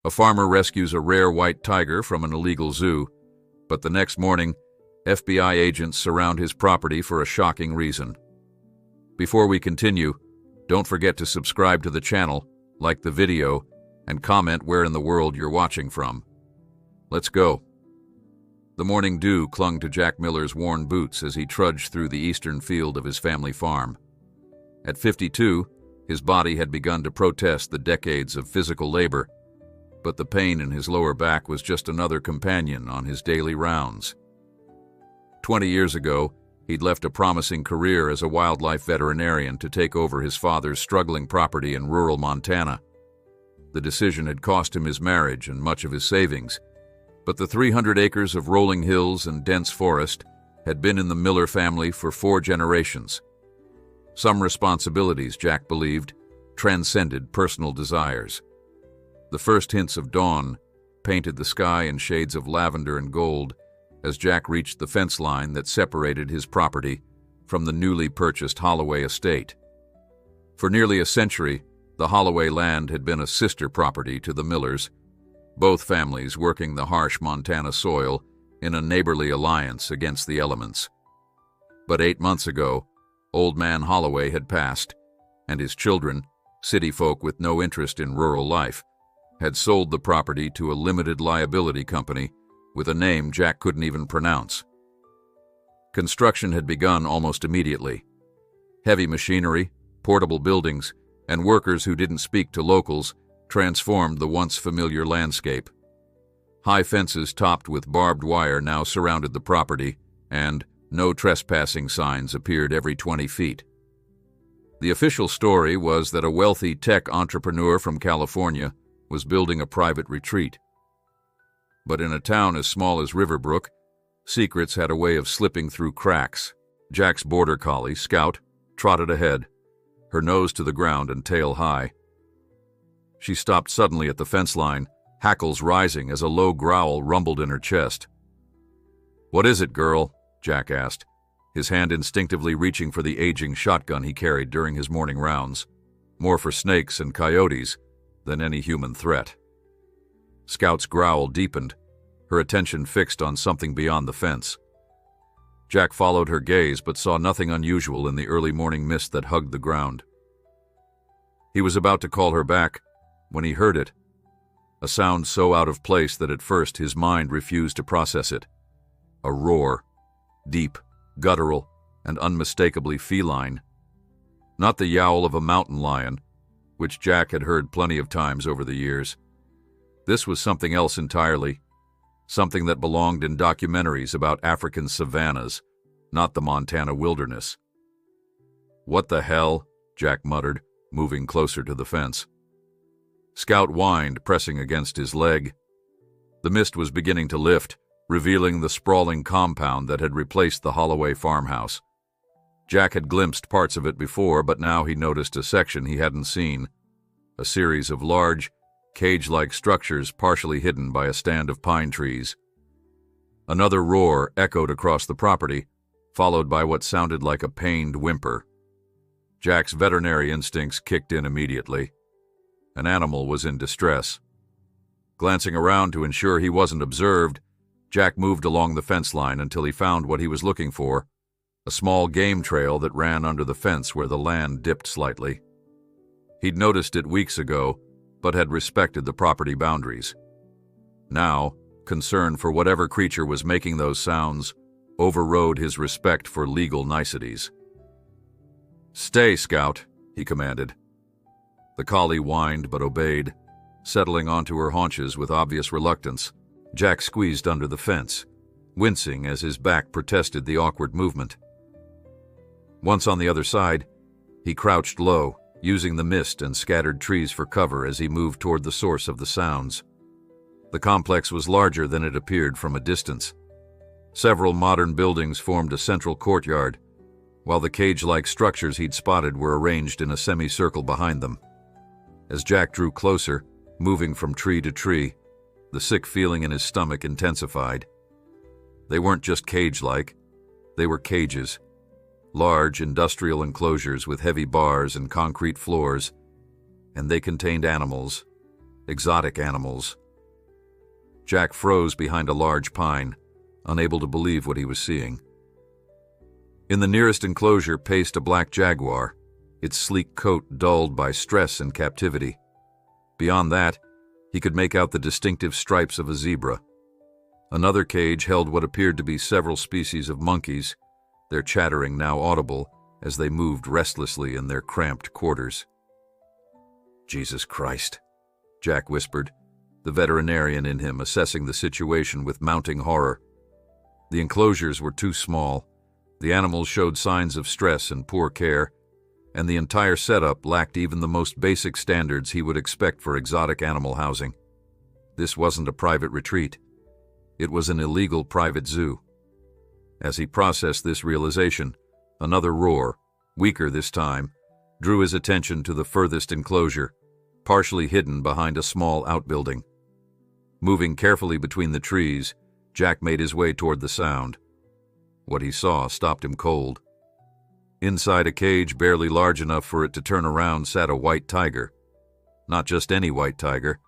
A farmer rescues a rare white tiger from an illegal zoo, but the next morning, FBI agents surround his property for a shocking reason. Before we continue, don't forget to subscribe to the channel, like the video, and comment where in the world you're watching from. Let's go. The morning dew clung to Jack Miller's worn boots as he trudged through the eastern field of his family farm. At 52, his body had begun to protest the decades of physical labor, but the pain in his lower back was just another companion on his daily rounds. 20 years ago, he'd left a promising career as a wildlife veterinarian to take over his father's struggling property in rural Montana. The decision had cost him his marriage and much of his savings, but the 300 acres of rolling hills and dense forest had been in the Miller family for 4 generations. Some responsibilities, Jack believed, transcended personal desires. The first hints of dawn painted the sky in shades of lavender and gold as Jack reached the fence line that separated his property from the newly purchased Holloway estate. For nearly a century, the Holloway land had been a sister property to the Millers, both families working the harsh Montana soil in a neighborly alliance against the elements. But 8 months ago, Old Man Holloway had passed, and his children, city folk with no interest in rural life, had sold the property to a limited liability company with a name Jack couldn't even pronounce. Construction had begun almost immediately. Heavy machinery, portable buildings, and workers who didn't speak to locals transformed the once familiar landscape. High fences topped with barbed wire now surrounded the property, and no trespassing signs appeared every 20 feet. The official story was that a wealthy tech entrepreneur from California was building a private retreat. But in a town as small as Riverbrook, secrets had a way of slipping through cracks. Jack's border collie, Scout, trotted ahead, her nose to the ground and tail high. She stopped suddenly at the fence line, hackles rising as a low growl rumbled in her chest. "What is it, girl?" Jack asked, his hand instinctively reaching for the aging shotgun he carried during his morning rounds, more for snakes and coyotes than any human threat. Scout's growl deepened, her attention fixed on something beyond the fence. Jack followed her gaze but saw nothing unusual in the early morning mist that hugged the ground. He was about to call her back when he heard it, a sound so out of place that at first his mind refused to process it. A roar, deep, guttural, and unmistakably feline. Not the yowl of a mountain lion, which Jack had heard plenty of times over the years. This was something else entirely, something that belonged in documentaries about African savannas, not the Montana wilderness. "What the hell?" Jack muttered, moving closer to the fence. Scout whined, pressing against his leg. The mist was beginning to lift, revealing the sprawling compound that had replaced the Holloway farmhouse. Jack had glimpsed parts of it before, but now he noticed a section he hadn't seen, a series of large, cage-like structures partially hidden by a stand of pine trees. Another roar echoed across the property, followed by what sounded like a pained whimper. Jack's veterinary instincts kicked in immediately. An animal was in distress. Glancing around to ensure he wasn't observed, Jack moved along the fence line until he found what he was looking for, a small game trail that ran under the fence where the land dipped slightly. He'd noticed it weeks ago, but had respected the property boundaries. Now, concern for whatever creature was making those sounds overrode his respect for legal niceties. "Stay, Scout," he commanded. The collie whined but obeyed, settling onto her haunches with obvious reluctance. Jack squeezed under the fence, wincing as his back protested the awkward movement. Once on the other side, he crouched low, using the mist and scattered trees for cover as he moved toward the source of the sounds. The complex was larger than it appeared from a distance. Several modern buildings formed a central courtyard, while the cage-like structures he'd spotted were arranged in a semicircle behind them. As Jack drew closer, moving from tree to tree, the sick feeling in his stomach intensified. They weren't just cage-like, they were cages. Large industrial enclosures with heavy bars and concrete floors, and they contained animals, exotic animals. Jack froze behind a large pine, unable to believe what he was seeing. In the nearest enclosure paced a black jaguar, its sleek coat dulled by stress and captivity. Beyond that, he could make out the distinctive stripes of a zebra. Another cage held what appeared to be several species of monkeys, their chattering now audible as they moved restlessly in their cramped quarters. "Jesus Christ," Jack whispered, the veterinarian in him assessing the situation with mounting horror. The enclosures were too small, the animals showed signs of stress and poor care, and the entire setup lacked even the most basic standards he would expect for exotic animal housing. This wasn't a private retreat. It was an illegal private zoo. As he processed this realization, another roar, weaker this time, drew his attention to the furthest enclosure, partially hidden behind a small outbuilding. Moving carefully between the trees, Jack made his way toward the sound. What he saw stopped him cold. Inside a cage barely large enough for it to turn around sat a white tiger. Not just any white tiger,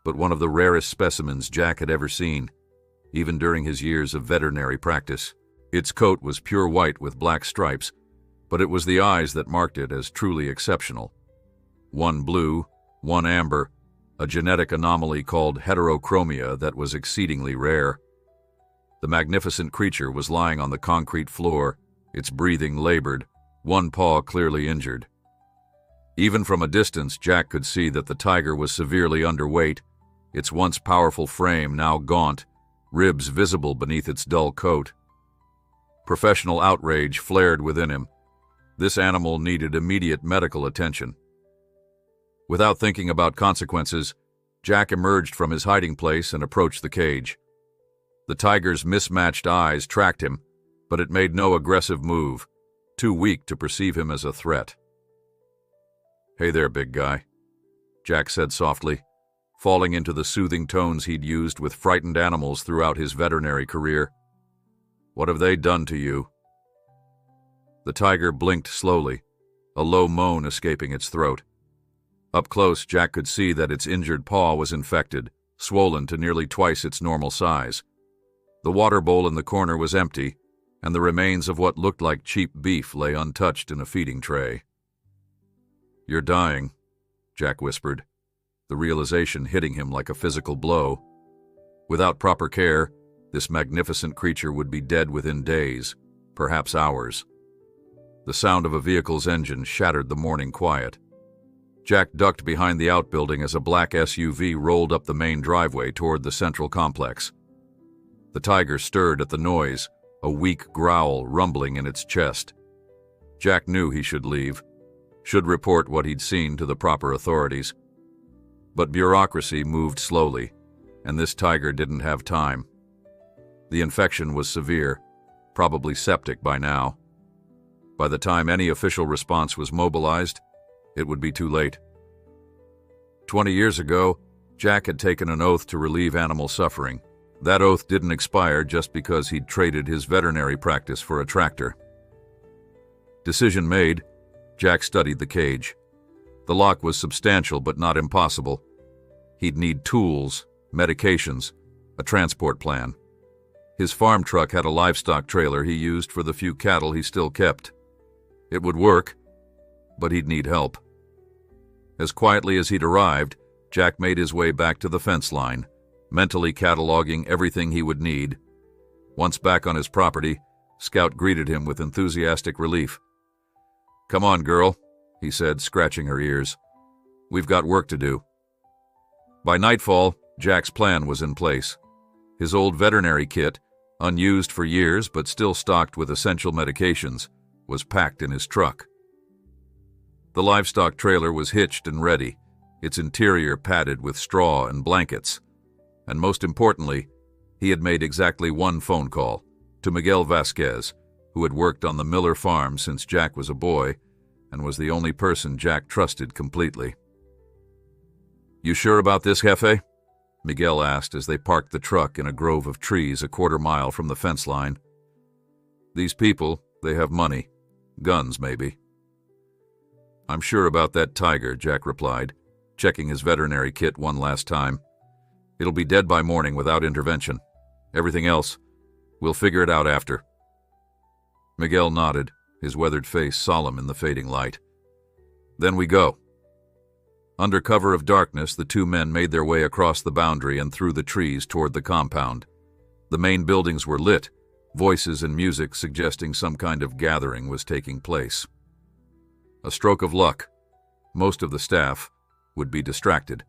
but one of the rarest specimens Jack had ever seen, even during his years of veterinary practice. Its coat was pure white with black stripes, but it was the eyes that marked it as truly exceptional. One blue, one amber, a genetic anomaly called heterochromia that was exceedingly rare. The magnificent creature was lying on the concrete floor, its breathing labored, one paw clearly injured. Even from a distance, Jack could see that the tiger was severely underweight, its once powerful frame now gaunt, ribs visible beneath its dull coat. Professional outrage flared within him. This animal needed immediate medical attention. Without thinking about consequences, Jack emerged from his hiding place and approached the cage. The tiger's mismatched eyes tracked him, but it made no aggressive move, too weak to perceive him as a threat. "Hey there, big guy," Jack said softly, falling into the soothing tones he'd used with frightened animals throughout his veterinary career. "What have they done to you?" The tiger blinked slowly, a low moan escaping its throat. Up close, Jack could see that its injured paw was infected, swollen to nearly twice its normal size. The water bowl in the corner was empty, and the remains of what looked like cheap beef lay untouched in a feeding tray. "You're dying," Jack whispered, the realization hitting him like a physical blow. Without proper care, this magnificent creature would be dead within days, perhaps hours. The sound of a vehicle's engine shattered the morning quiet. Jack ducked behind the outbuilding as a black SUV rolled up the main driveway toward the central complex. The tiger stirred at the noise, a weak growl rumbling in its chest. Jack knew he should leave, should report what he'd seen to the proper authorities. But bureaucracy moved slowly, and this tiger didn't have time. The infection was severe, probably septic by now. By the time any official response was mobilized, it would be too late. 20 years ago, Jack had taken an oath to relieve animal suffering. That oath didn't expire just because he'd traded his veterinary practice for a tractor. Decision made, Jack studied the cage. The lock was substantial but not impossible. He'd need tools, medications, a transport plan. His farm truck had a livestock trailer he used for the few cattle he still kept. It would work, but he'd need help. As quietly as he'd arrived, Jack made his way back to the fence line, mentally cataloging everything he would need. Once back on his property, Scout greeted him with enthusiastic relief. "Come on, girl," he said, scratching her ears. "We've got work to do." By nightfall, Jack's plan was in place. His old veterinary kit, unused for years but still stocked with essential medications, was packed in his truck. The livestock trailer was hitched and ready, its interior padded with straw and blankets. And most importantly, he had made exactly one phone call, to Miguel Vasquez, who had worked on the Miller farm since Jack was a boy and was the only person Jack trusted completely. "You sure about this, Jefe?" Miguel asked as they parked the truck in a grove of trees a quarter-mile from the fence line. "These people, they have money. Guns, maybe." "I'm sure about that tiger," Jack replied, checking his veterinary kit one last time. "It'll be dead by morning without intervention. Everything else, we'll figure it out after." Miguel nodded, his weathered face solemn in the fading light. "Then we go." Under cover of darkness, the two men made their way across the boundary and through the trees toward the compound. The main buildings were lit, voices and music suggesting some kind of gathering was taking place. A stroke of luck. Most of the staff would be distracted.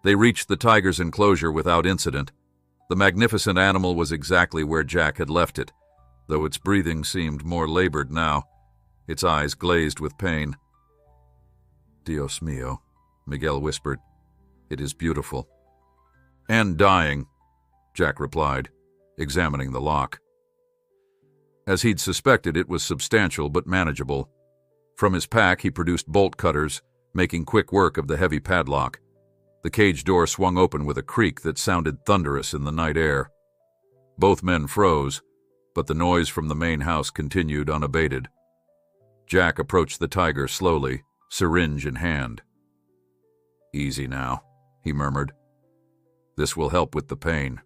They reached the tiger's enclosure without incident. The magnificent animal was exactly where Jack had left it, though its breathing seemed more labored now, its eyes glazed with pain. "Dios mío," Miguel whispered. "It is beautiful." "And dying," Jack replied, examining the lock. As he'd suspected, it was substantial but manageable. From his pack, he produced bolt cutters, making quick work of the heavy padlock. The cage door swung open with a creak that sounded thunderous in the night air. Both men froze, but the noise from the main house continued unabated. Jack approached the tiger slowly, syringe in hand. "Easy now," he murmured. "This will help with the pain."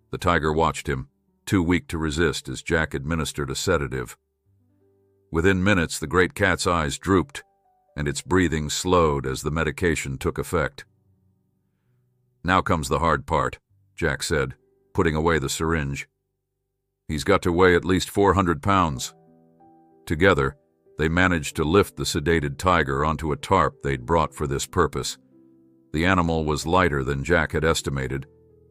The tiger watched him, too weak to resist as Jack administered a sedative. Within minutes, the great cat's eyes drooped, and its breathing slowed as the medication took effect. "Now comes the hard part," Jack said, putting away the syringe. "He's got to weigh at least 400 pounds. Together, they managed to lift the sedated tiger onto a tarp they'd brought for this purpose. The animal was lighter than Jack had estimated,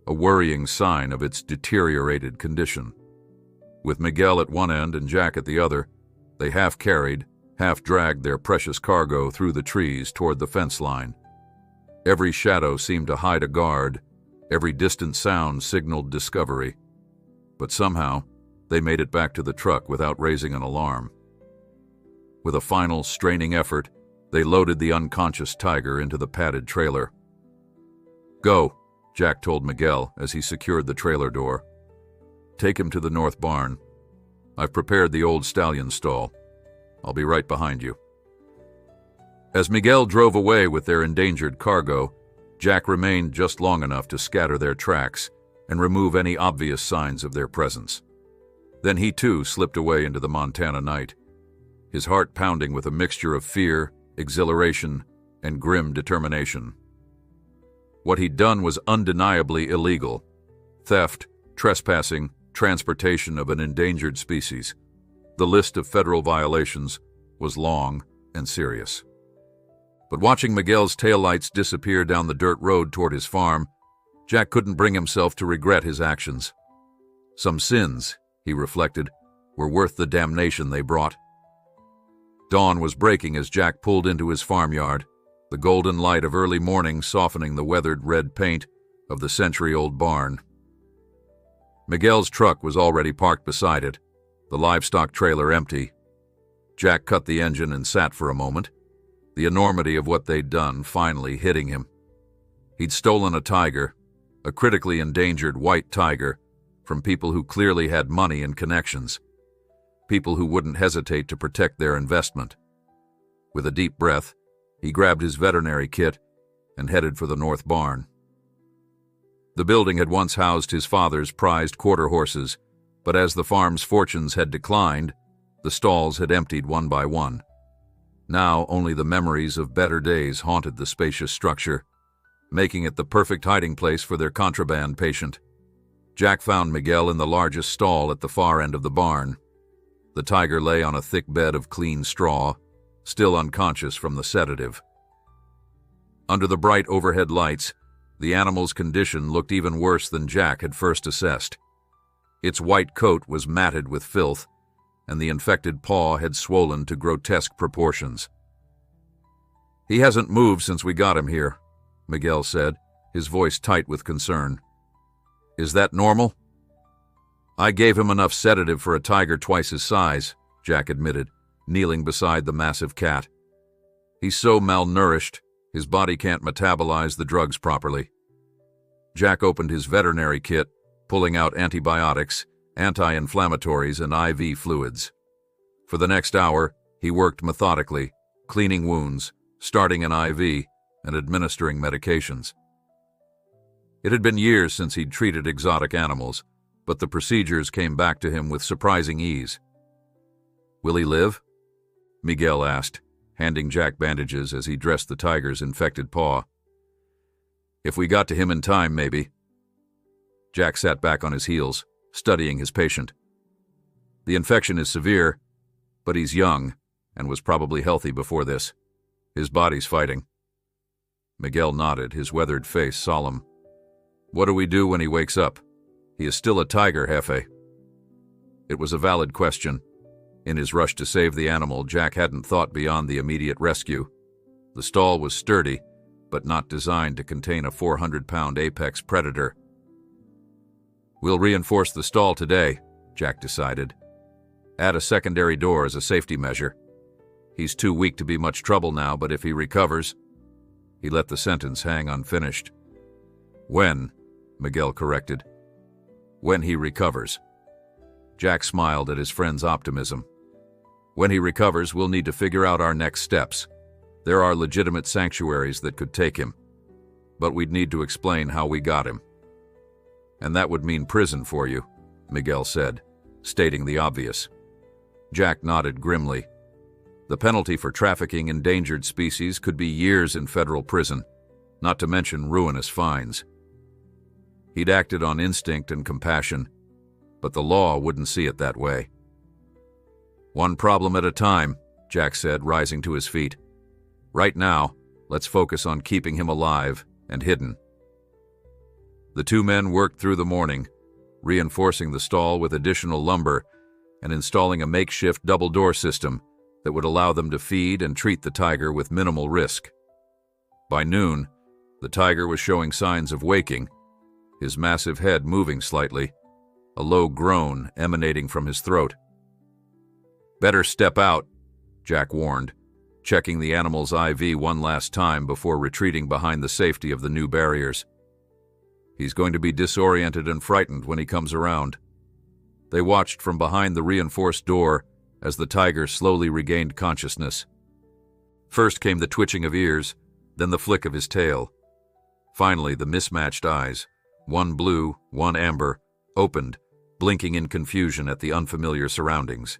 a worrying sign of its deteriorated condition. With Miguel at one end and Jack at the other, they half-carried, half-dragged their precious cargo through the trees toward the fence line. Every shadow seemed to hide a guard, every distant sound signaled discovery. But somehow, they made it back to the truck without raising an alarm. With a final, straining effort, they loaded the unconscious tiger into the padded trailer. "Go," Jack told Miguel as he secured the trailer door. "Take him to the north barn. I've prepared the old stallion stall. I'll be right behind you." As Miguel drove away with their endangered cargo, Jack remained just long enough to scatter their tracks and remove any obvious signs of their presence. Then he too slipped away into the Montana night, his heart pounding with a mixture of fear, exhilaration, and grim determination. What he'd done was undeniably illegal: theft, trespassing, transportation of an endangered species. The list of federal violations was long and serious. But watching Miguel's taillights disappear down the dirt road toward his farm, Jack couldn't bring himself to regret his actions. Some sins, he reflected, were worth the damnation they brought. Dawn was breaking as Jack pulled into his farmyard, the golden light of early morning softening the weathered red paint of the century-old barn. Miguel's truck was already parked beside it, the livestock trailer empty. Jack cut the engine and sat for a moment, the enormity of what they'd done finally hitting him. He'd stolen a tiger, a critically endangered white tiger, from people who clearly had money and connections, people who wouldn't hesitate to protect their investment. With a deep breath, he grabbed his veterinary kit and headed for the north barn. The building had once housed his father's prized quarter horses, but as the farm's fortunes had declined, the stalls had emptied one by one. Now only the memories of better days haunted the spacious structure, making it the perfect hiding place for their contraband patient. Jack found Miguel in the largest stall at the far end of the barn. The tiger lay on a thick bed of clean straw, still unconscious from the sedative. Under the bright overhead lights, the animal's condition looked even worse than Jack had first assessed. Its white coat was matted with filth, and the infected paw had swollen to grotesque proportions. "He hasn't moved since we got him here," Miguel said, his voice tight with concern. "Is that normal?" "I gave him enough sedative for a tiger twice his size," Jack admitted, kneeling beside the massive cat. "He's so malnourished, his body can't metabolize the drugs properly." Jack opened his veterinary kit, pulling out antibiotics, anti-inflammatories, and IV fluids. For the next hour, he worked methodically, cleaning wounds, starting an IV and administering medications. It had been years since he'd treated exotic animals, but the procedures came back to him with surprising ease. "Will he live?" Miguel asked, handing Jack bandages as he dressed the tiger's infected paw. "If we got to him in time, maybe." Jack sat back on his heels, studying his patient. "The infection is severe, but he's young and was probably healthy before this. His body's fighting." Miguel nodded, his weathered face solemn. "What do we do when he wakes up? He is still a tiger, Jefe." It was a valid question. In his rush to save the animal, Jack hadn't thought beyond the immediate rescue. The stall was sturdy, but not designed to contain a 400-pound apex predator. "We'll reinforce the stall today," Jack decided. "Add a secondary door as a safety measure. He's too weak to be much trouble now, but if he recovers—" He let the sentence hang unfinished. "When," Miguel corrected. "When he recovers." Jack smiled at his friend's optimism. "When he recovers, we'll need to figure out our next steps. There are legitimate sanctuaries that could take him, but we'd need to explain how we got him." "And that would mean prison for you," Miguel said, stating the obvious. Jack nodded grimly. The penalty for trafficking endangered species could be years in federal prison, not to mention ruinous fines. He'd acted on instinct and compassion, but the law wouldn't see it that way. "One problem at a time," Jack said, rising to his feet. "Right now, let's focus on keeping him alive and hidden." The two men worked through the morning, reinforcing the stall with additional lumber and installing a makeshift double-door system that would allow them to feed and treat the tiger with minimal risk. By noon, the tiger was showing signs of waking, his massive head moving slightly, a low groan emanating from his throat. "Better step out," Jack warned, checking the animal's IV one last time before retreating behind the safety of the new barriers. "He's going to be disoriented and frightened when he comes around." They watched from behind the reinforced door as the tiger slowly regained consciousness. First came the twitching of ears, then the flick of his tail. Finally, the mismatched eyes, one blue, one amber, opened, blinking in confusion at the unfamiliar surroundings.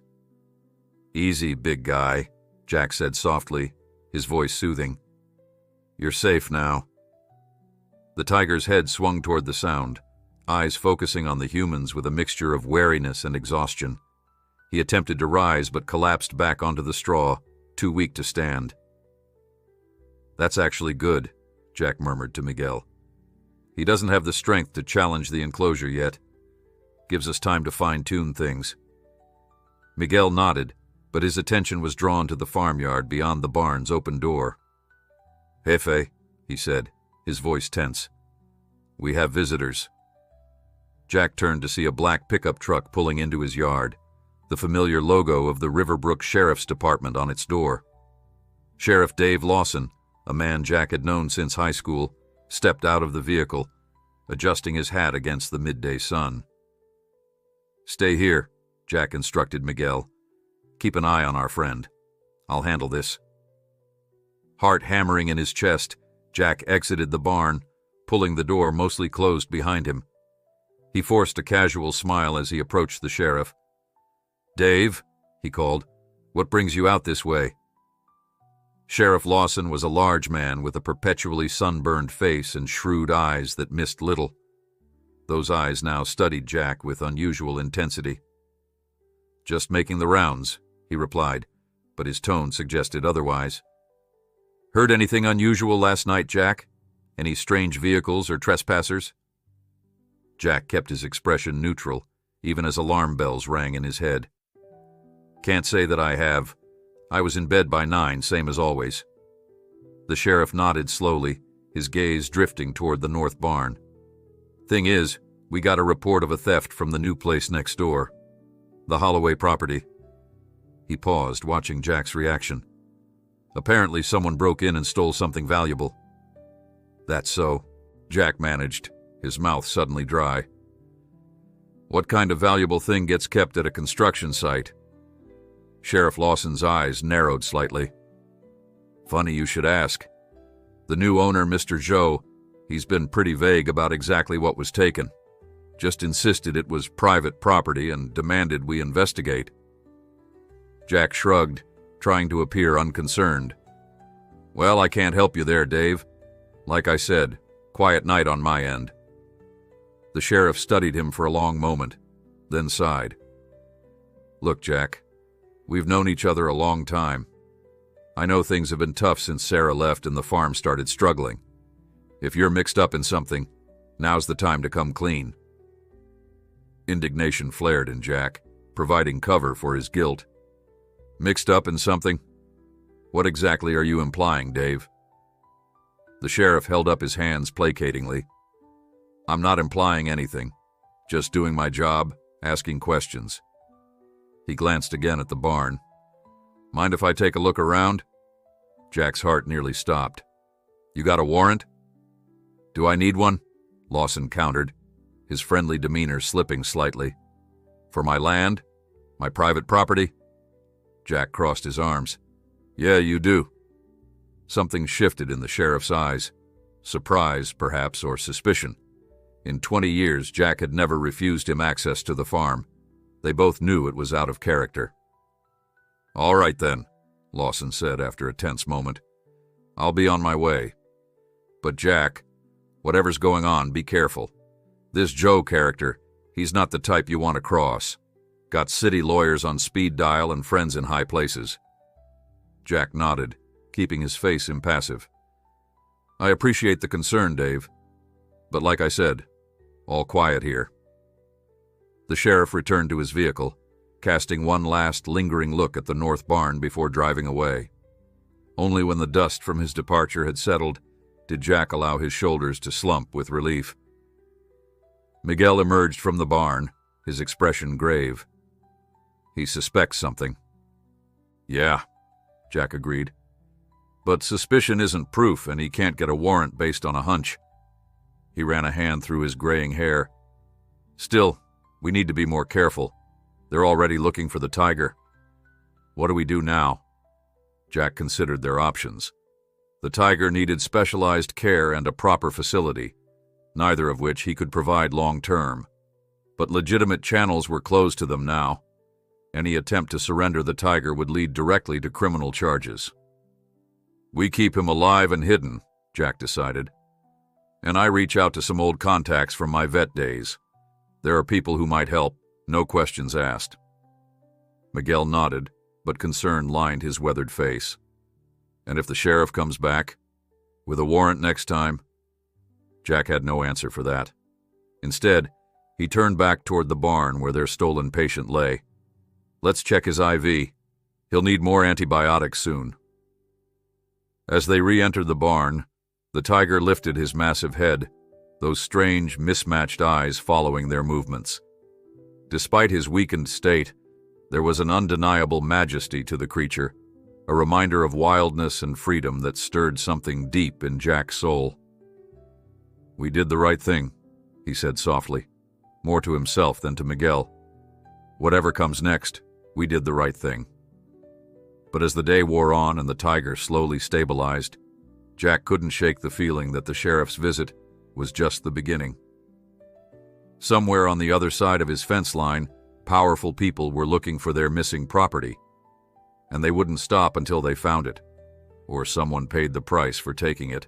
"Easy, big guy," Jack said softly, his voice soothing. "You're safe now." The tiger's head swung toward the sound, eyes focusing on the humans with a mixture of wariness and exhaustion. He attempted to rise but collapsed back onto the straw, too weak to stand. "That's actually good," Jack murmured to Miguel. "He doesn't have the strength to challenge the enclosure yet. Gives us time to fine-tune things." Miguel nodded, but his attention was drawn to the farmyard beyond the barn's open door. "Jefe," he said, his voice tense. "We have visitors." Jack turned to see a black pickup truck pulling into his yard, the familiar logo of the Riverbrook Sheriff's Department on its door. Sheriff Dave Lawson, a man Jack had known since high school, stepped out of the vehicle, adjusting his hat against the midday sun. "Stay here," Jack instructed Miguel. "Keep an eye on our friend. I'll handle this." Heart hammering in his chest, Jack exited the barn, pulling the door mostly closed behind him. He forced a casual smile as he approached the sheriff. "Dave," he called, "what brings you out this way?" Sheriff Lawson was a large man with a perpetually sunburned face and shrewd eyes that missed little. Those eyes now studied Jack with unusual intensity. "Just making the rounds," he replied, but his tone suggested otherwise. "Heard anything unusual last night, Jack? Any strange vehicles or trespassers?" Jack kept his expression neutral, even as alarm bells rang in his head. "Can't say that I have. I was in bed by 9, same as always." The sheriff nodded slowly, his gaze drifting toward the north barn. "Thing is, we got a report of a theft from the new place next door. The Holloway property." He paused, watching Jack's reaction. "Apparently someone broke in and stole something valuable." "That's so," Jack managed, his mouth suddenly dry. "What kind of valuable thing gets kept at a construction site?" Sheriff Lawson's eyes narrowed slightly. Funny you should ask. The new owner, Mr. Zhou, he's been pretty vague about exactly what was taken. Just insisted it was private property and demanded we investigate. Jack shrugged, trying to appear unconcerned. Well, I can't help you there, Dave. Like I said, quiet night on my end. The sheriff studied him for a long moment, then sighed. Look, Jack, we've known each other a long time. I know things have been tough since Sarah left and the farm started struggling. If you're mixed up in something, now's the time to come clean. Indignation flared in Jack, providing cover for his guilt. Mixed up in something? What exactly are you implying, Dave? The sheriff held up his hands placatingly. I'm not implying anything, just doing my job, asking questions. He glanced again at the barn. Mind if I take a look around? Jack's heart nearly stopped. You got a warrant? Do I need one? Lawson countered, his friendly demeanor slipping slightly. For my land? My private property? Jack crossed his arms. Yeah, you do. Something shifted in the sheriff's eyes. Surprise, perhaps, or suspicion. In 20 years, Jack had never refused him access to the farm. They both knew it was out of character. All right, then, Lawson said after a tense moment. I'll be on my way. But Jack, whatever's going on, be careful. This Joe character, he's not the type you want to cross. Got city lawyers on speed dial and friends in high places. Jack nodded, keeping his face impassive. I appreciate the concern, Dave. But like I said, all quiet here. The sheriff returned to his vehicle, casting one last lingering look at the north barn before driving away. Only when the dust from his departure had settled did Jack allow his shoulders to slump with relief. Miguel emerged from the barn, his expression grave. He suspects something. Yeah, Jack agreed. But suspicion isn't proof, and he can't get a warrant based on a hunch. He ran a hand through his graying hair. Still, we need to be more careful. They're already looking for the tiger. What do we do now? Jack considered their options. The tiger needed specialized care and a proper facility, neither of which he could provide long-term. But legitimate channels were closed to them now. Any attempt to surrender the tiger would lead directly to criminal charges. We keep him alive and hidden, Jack decided. And I reach out to some old contacts from my vet days. There are people who might help, no questions asked. Miguel nodded, but concern lined his weathered face. And if the sheriff comes back? With a warrant next time? Jack had no answer for that. Instead, he turned back toward the barn where their stolen patient lay. Let's check his IV. He'll need more antibiotics soon. As they re-entered the barn, the tiger lifted his massive head, those strange, mismatched eyes following their movements. Despite his weakened state, there was an undeniable majesty to the creature, a reminder of wildness and freedom that stirred something deep in Jack's soul. We did the right thing, he said softly, more to himself than to Miguel. Whatever comes next, we did the right thing. But as the day wore on and the tiger slowly stabilized, Jack couldn't shake the feeling that the sheriff's visit was just the beginning. Somewhere on the other side of his fence line, powerful people were looking for their missing property, and they wouldn't stop until they found it, or someone paid the price for taking it.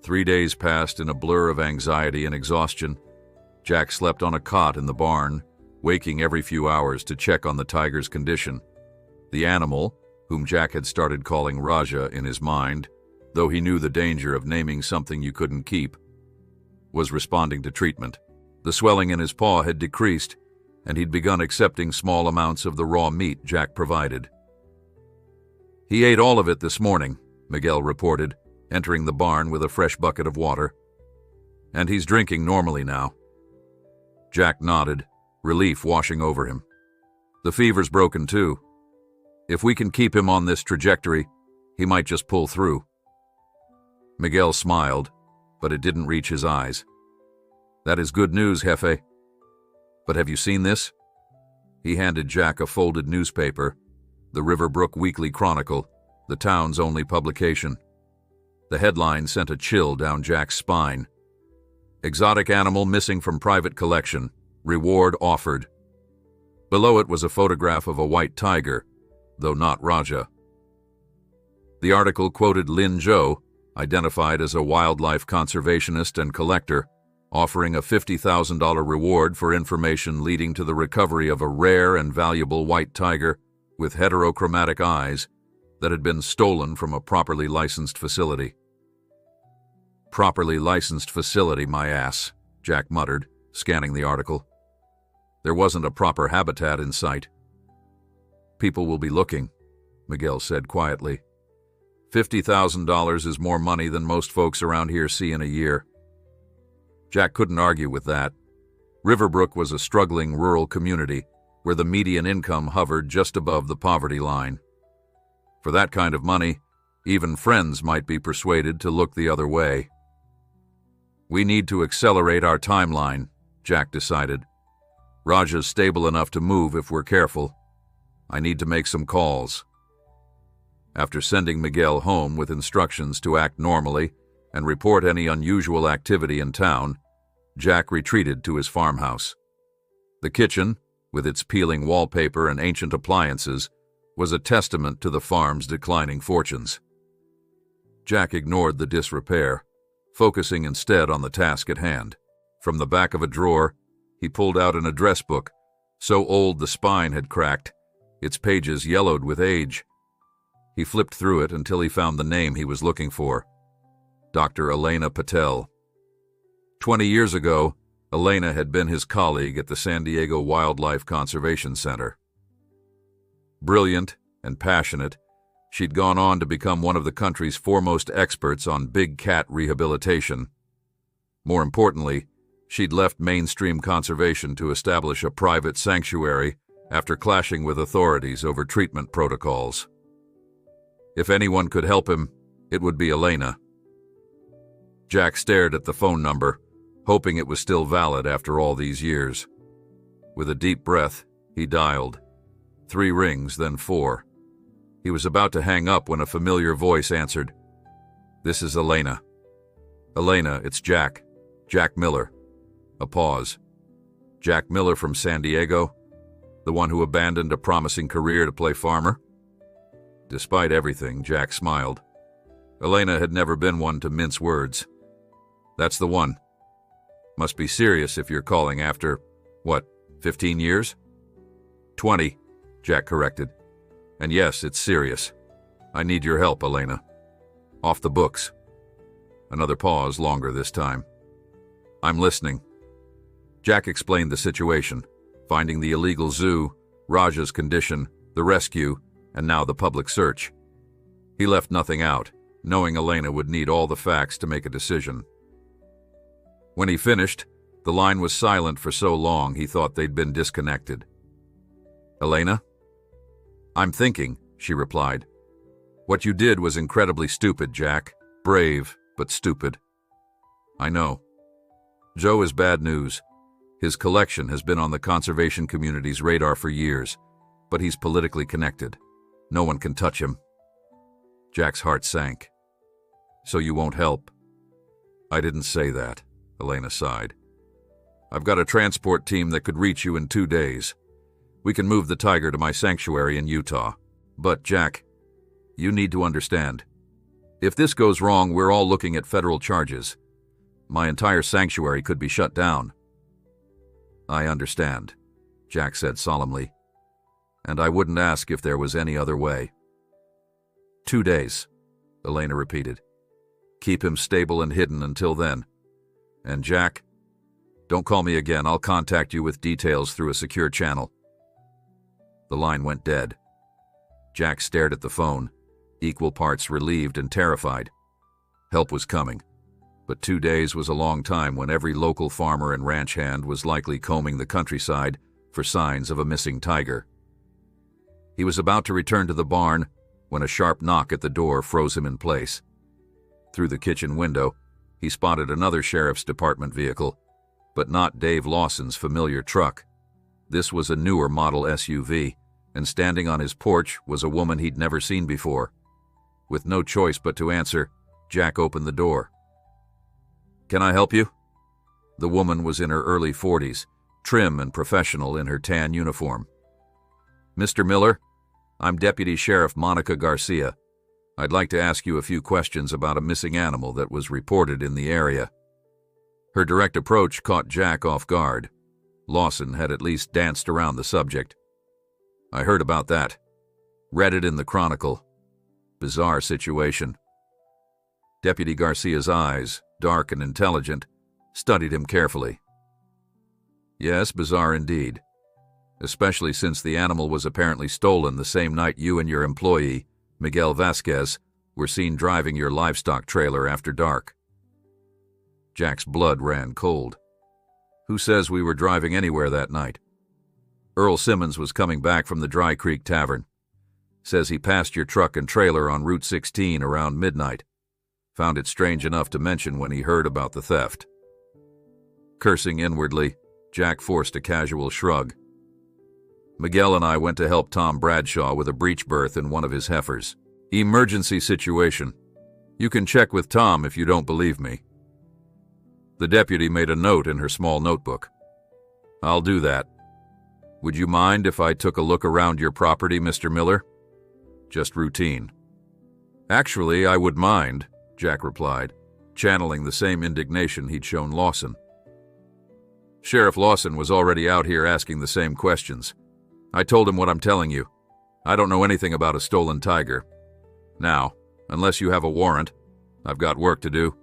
3 days passed in a blur of anxiety and exhaustion. Jack slept on a cot in the barn, waking every few hours to check on the tiger's condition. The animal, whom Jack had started calling Raja in his mind, though he knew the danger of naming something you couldn't keep, was responding to treatment. The swelling in his paw had decreased, and he'd begun accepting small amounts of the raw meat Jack provided. He ate all of it this morning, Miguel reported, entering the barn with a fresh bucket of water. And he's drinking normally now. Jack nodded, relief washing over him. The fever's broken too. If we can keep him on this trajectory, he might just pull through. Miguel smiled, but it didn't reach his eyes. That is good news, Jefe. But have you seen this? He handed Jack a folded newspaper, the Riverbrook Weekly Chronicle, the town's only publication. The headline sent a chill down Jack's spine. Exotic animal missing from private collection. Reward offered. Below it was a photograph of a white tiger, though not Raja. The article quoted Lin Zhou, identified as a wildlife conservationist and collector, offering a $50,000 reward for information leading to the recovery of a rare and valuable white tiger with heterochromatic eyes that had been stolen from a properly licensed facility. Properly licensed facility, my ass, Jack muttered, scanning the article. There wasn't a proper habitat in sight. People will be looking, Miguel said quietly. $50,000 is more money than most folks around here see in a year. Jack couldn't argue with that. Riverbrook was a struggling rural community where the median income hovered just above the poverty line. For that kind of money, even friends might be persuaded to look the other way. We need to accelerate our timeline, Jack decided. Raja's stable enough to move if we're careful. I need to make some calls. After sending Miguel home with instructions to act normally and report any unusual activity in town, Jack retreated to his farmhouse. The kitchen, with its peeling wallpaper and ancient appliances, was a testament to the farm's declining fortunes. Jack ignored the disrepair, focusing instead on the task at hand. From the back of a drawer, he pulled out an address book, so old the spine had cracked, its pages yellowed with age. He flipped through it until he found the name he was looking for. Dr. Elena Patel. 20 years ago, Elena had been his colleague at the San Diego Wildlife Conservation Center. Brilliant and passionate, she'd gone on to become one of the country's foremost experts on big cat rehabilitation. More importantly, she'd left mainstream conservation to establish a private sanctuary after clashing with authorities over treatment protocols. If anyone could help him, it would be Elena. Jack stared at the phone number, hoping it was still valid after all these years. With a deep breath, he dialed. 3 rings, then 4. He was about to hang up when a familiar voice answered. This is Elena. Elena, it's Jack. Jack Miller. A pause. Jack Miller from San Diego? The one who abandoned a promising career to play farmer? Despite everything, Jack smiled. Elena had never been one to mince words. That's the one. Must be serious if you're calling after, 15 years? 20, Jack corrected. And yes, it's serious. I need your help, Elena. Off the books. Another pause, longer this time. I'm listening. Jack explained the situation, finding the illegal zoo, Raja's condition, the rescue, and now the public search. He left nothing out, knowing Elena would need all the facts to make a decision. When he finished, the line was silent for so long he thought they'd been disconnected. Elena? I'm thinking, she replied. What you did was incredibly stupid, Jack. Brave, but stupid. I know. Joe is bad news. His collection has been on the conservation community's radar for years, but he's politically connected. No one can touch him. Jack's heart sank. So you won't help? I didn't say that, Elena sighed. I've got a transport team that could reach you in 2 days. We can move the tiger to my sanctuary in Utah. But, Jack, you need to understand. If this goes wrong, we're all looking at federal charges. My entire sanctuary could be shut down. I understand, Jack said solemnly. And I wouldn't ask if there was any other way. 2 days, Elena repeated. Keep him stable and hidden until then. And Jack, don't call me again. I'll contact you with details through a secure channel. The line went dead. Jack stared at the phone, equal parts relieved and terrified. Help was coming, but 2 days was a long time when every local farmer and ranch hand was likely combing the countryside for signs of a missing tiger. He was about to return to the barn when a sharp knock at the door froze him in place. Through the kitchen window, he spotted another sheriff's department vehicle, but not Dave Lawson's familiar truck. This was a newer model SUV, and standing on his porch was a woman he'd never seen before. With no choice but to answer, Jack opened the door. "Can I help you?" The woman was in her early 40s, trim and professional in her tan uniform. "Mr. Miller, I'm Deputy Sheriff Monica Garcia. I'd like to ask you a few questions about a missing animal that was reported in the area." Her direct approach caught Jack off guard. Lawson had at least danced around the subject. "I heard about that. Read it in the Chronicle. Bizarre situation." Deputy Garcia's eyes, dark and intelligent, studied him carefully. "Yes, bizarre indeed. Especially since the animal was apparently stolen the same night you and your employee, Miguel Vasquez, were seen driving your livestock trailer after dark." Jack's blood ran cold. "Who says we were driving anywhere that night?" "Earl Simmons was coming back from the Dry Creek Tavern. Says he passed your truck and trailer on Route 16 around midnight. Found it strange enough to mention when he heard about the theft." Cursing inwardly, Jack forced a casual shrug. "Miguel and I went to help Tom Bradshaw with a breech berth in one of his heifers. Emergency situation. You can check with Tom if you don't believe me." The deputy made a note in her small notebook. "I'll do that. Would you mind if I took a look around your property, Mr. Miller? Just routine." "Actually, I would mind," Jack replied, channeling the same indignation he'd shown Lawson. "Sheriff Lawson was already out here asking the same questions. I told him what I'm telling you. I don't know anything about a stolen tiger. Now, unless you have a warrant, I've got work to do."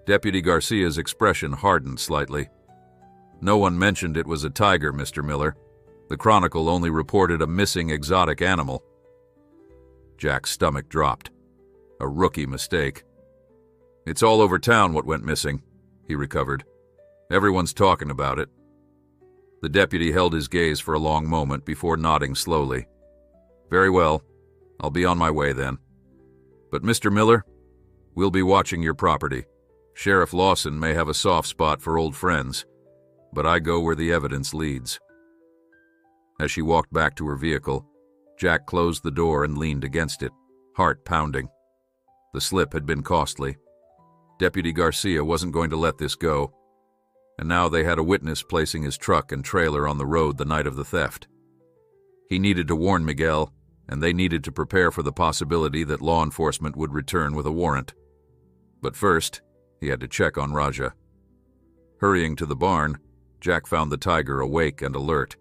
Deputy Garcia's expression hardened slightly. "No one mentioned it was a tiger, Mr. Miller. The Chronicle only reported a missing exotic animal." Jack's stomach dropped. A rookie mistake. "It's all over town what went missing," he recovered. "Everyone's talking about it." The deputy held his gaze for a long moment before nodding slowly. "Very well. I'll be on my way then. But Mr. Miller, we'll be watching your property. Sheriff Lawson may have a soft spot for old friends, but I go where the evidence leads." As she walked back to her vehicle, Jack closed the door and leaned against it, heart pounding. The slip had been costly. Deputy Garcia wasn't going to let this go, and now they had a witness placing his truck and trailer on the road the night of the theft. He needed to warn Miguel, and they needed to prepare for the possibility that law enforcement would return with a warrant. But first, he had to check on Raja. Hurrying to the barn, Jack found the tiger awake and alert,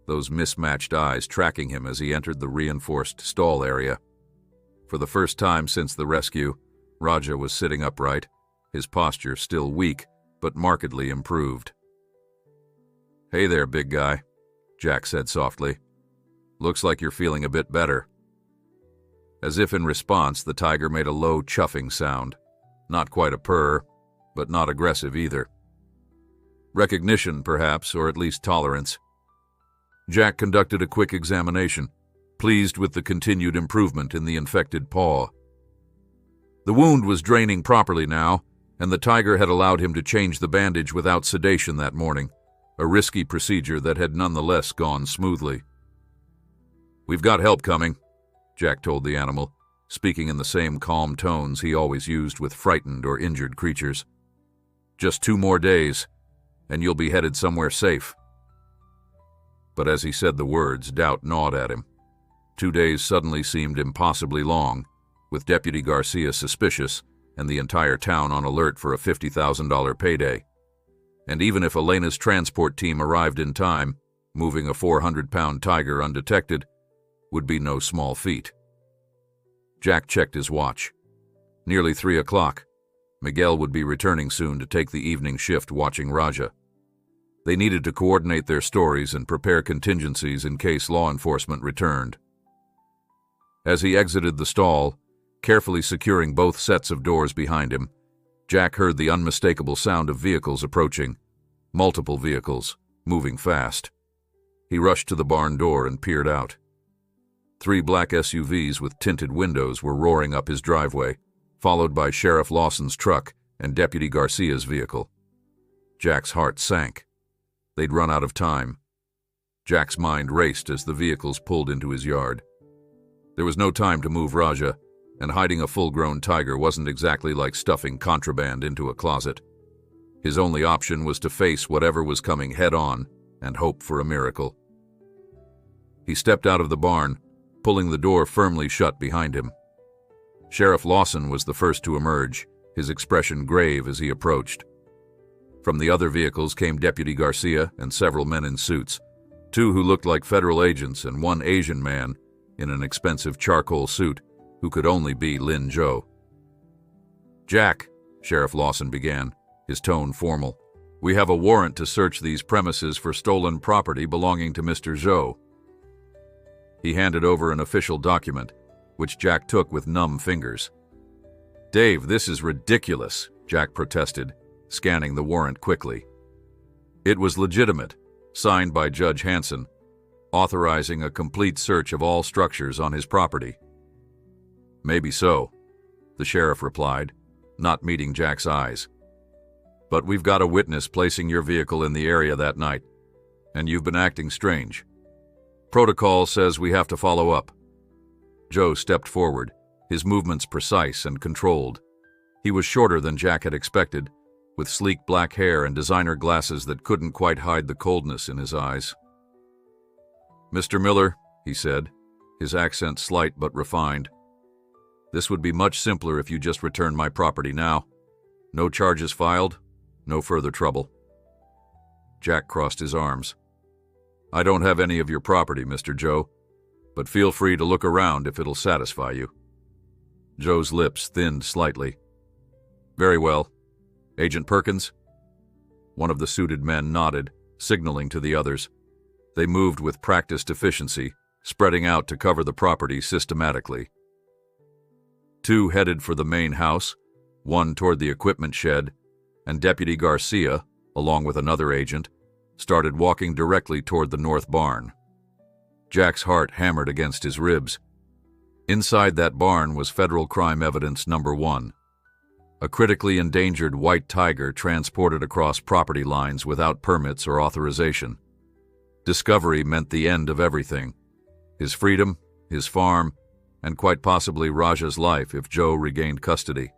those mismatched eyes tracking him as he entered the reinforced stall area. For the first time since the rescue, Raja was sitting upright, his posture still weak, but markedly improved. "Hey there, big guy," Jack said softly. "Looks like you're feeling a bit better." As if in response, the tiger made a low chuffing sound. Not quite a purr, but not aggressive either. Recognition, perhaps, or at least tolerance. Jack conducted a quick examination, pleased with the continued improvement in the infected paw. The wound was draining properly now, and the tiger had allowed him to change the bandage without sedation that morning, a risky procedure that had nonetheless gone smoothly. "We've got help coming," Jack told the animal, speaking in the same calm tones he always used with frightened or injured creatures. "Just 2 more days, and you'll be headed somewhere safe." But as he said the words, doubt gnawed at him. 2 days suddenly seemed impossibly long, with Deputy Garcia suspicious and the entire town on alert for a $50,000 payday. And even if Elena's transport team arrived in time, moving a 400-pound tiger undetected would be no small feat. Jack checked his watch. Nearly 3 o'clock. Miguel would be returning soon to take the evening shift watching Raja. They needed to coordinate their stories and prepare contingencies in case law enforcement returned. As he exited the stall, carefully securing both sets of doors behind him, Jack heard the unmistakable sound of vehicles approaching, multiple vehicles, moving fast. He rushed to the barn door and peered out. 3 black SUVs with tinted windows were roaring up his driveway, followed by Sheriff Lawson's truck and Deputy Garcia's vehicle. Jack's heart sank. They'd run out of time. Jack's mind raced as the vehicles pulled into his yard. There was no time to move Raja, and hiding a full-grown tiger wasn't exactly like stuffing contraband into a closet. His only option was to face whatever was coming head-on and hope for a miracle. He stepped out of the barn, pulling the door firmly shut behind him. Sheriff Lawson was the first to emerge, his expression grave as he approached. From the other vehicles came Deputy Garcia and several men in suits, two who looked like federal agents and one Asian man in an expensive charcoal suit who could only be Lin Zhou. "Jack," Sheriff Lawson began, his tone formal, "we have a warrant to search these premises for stolen property belonging to Mr. Zhou." He handed over an official document, which Jack took with numb fingers. "Dave, this is ridiculous," Jack protested, scanning the warrant quickly. It was legitimate, signed by Judge Hanson, authorizing a complete search of all structures on his property. "Maybe so," the sheriff replied, not meeting Jack's eyes. "But we've got a witness placing your vehicle in the area that night, and you've been acting strange. Protocol says we have to follow up." Joe stepped forward, his movements precise and controlled. He was shorter than Jack had expected, with sleek black hair and designer glasses that couldn't quite hide the coldness in his eyes. "Mr. Miller," he said, his accent slight but refined, "this would be much simpler if you just returned my property now. No charges filed, no further trouble." Jack crossed his arms. "I don't have any of your property, Mr. Zhou, but feel free to look around if it'll satisfy you." Joe's lips thinned slightly. "Very well. Agent Perkins?" One of the suited men nodded, signaling to the others. They moved with practiced efficiency, spreading out to cover the property systematically. Two headed for the main house, one toward the equipment shed, and Deputy Garcia, along with another agent, started walking directly toward the north barn. Jack's heart hammered against his ribs. Inside that barn was federal crime evidence number 1. A critically endangered white tiger transported across property lines without permits or authorization. Discovery meant the end of everything: his freedom, his farm, and quite possibly Raja's life if Joe regained custody.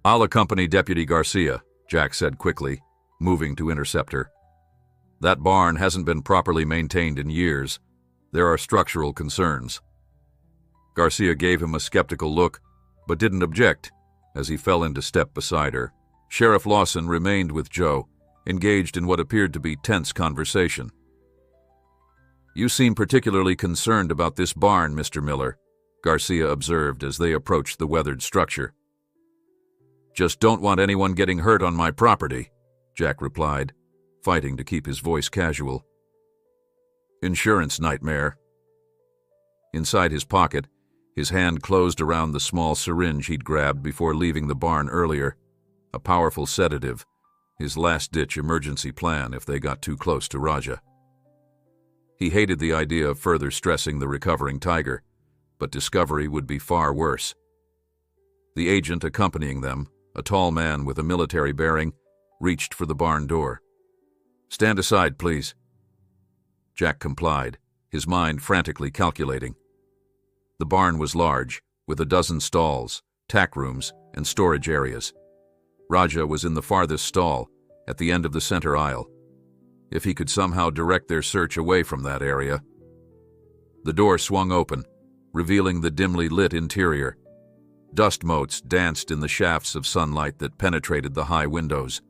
"I'll accompany Deputy Garcia," Jack said quickly, moving to intercept her. "That barn hasn't been properly maintained in years. There are structural concerns." Garcia gave him a skeptical look, but didn't object as he fell into step beside her. Sheriff Lawson remained with Joe, engaged in what appeared to be tense conversation. "You seem particularly concerned about this barn, Mr. Miller," Garcia observed as they approached the weathered structure. "Just don't want anyone getting hurt on my property," Jack replied, fighting to keep his voice casual. "Insurance nightmare." Inside his pocket, his hand closed around the small syringe he'd grabbed before leaving the barn earlier, a powerful sedative, his last-ditch emergency plan if they got too close to Raja. He hated the idea of further stressing the recovering tiger, but discovery would be far worse. The agent accompanying them, a tall man with a military bearing, reached for the barn door. "Stand aside, please." Jack complied, his mind frantically calculating. The barn was large, with a dozen stalls, tack rooms, and storage areas. Raja was in the farthest stall, at the end of the center aisle. If he could somehow direct their search away from that area. The door swung open, revealing the dimly lit interior. Dust motes danced in the shafts of sunlight that penetrated the high windows.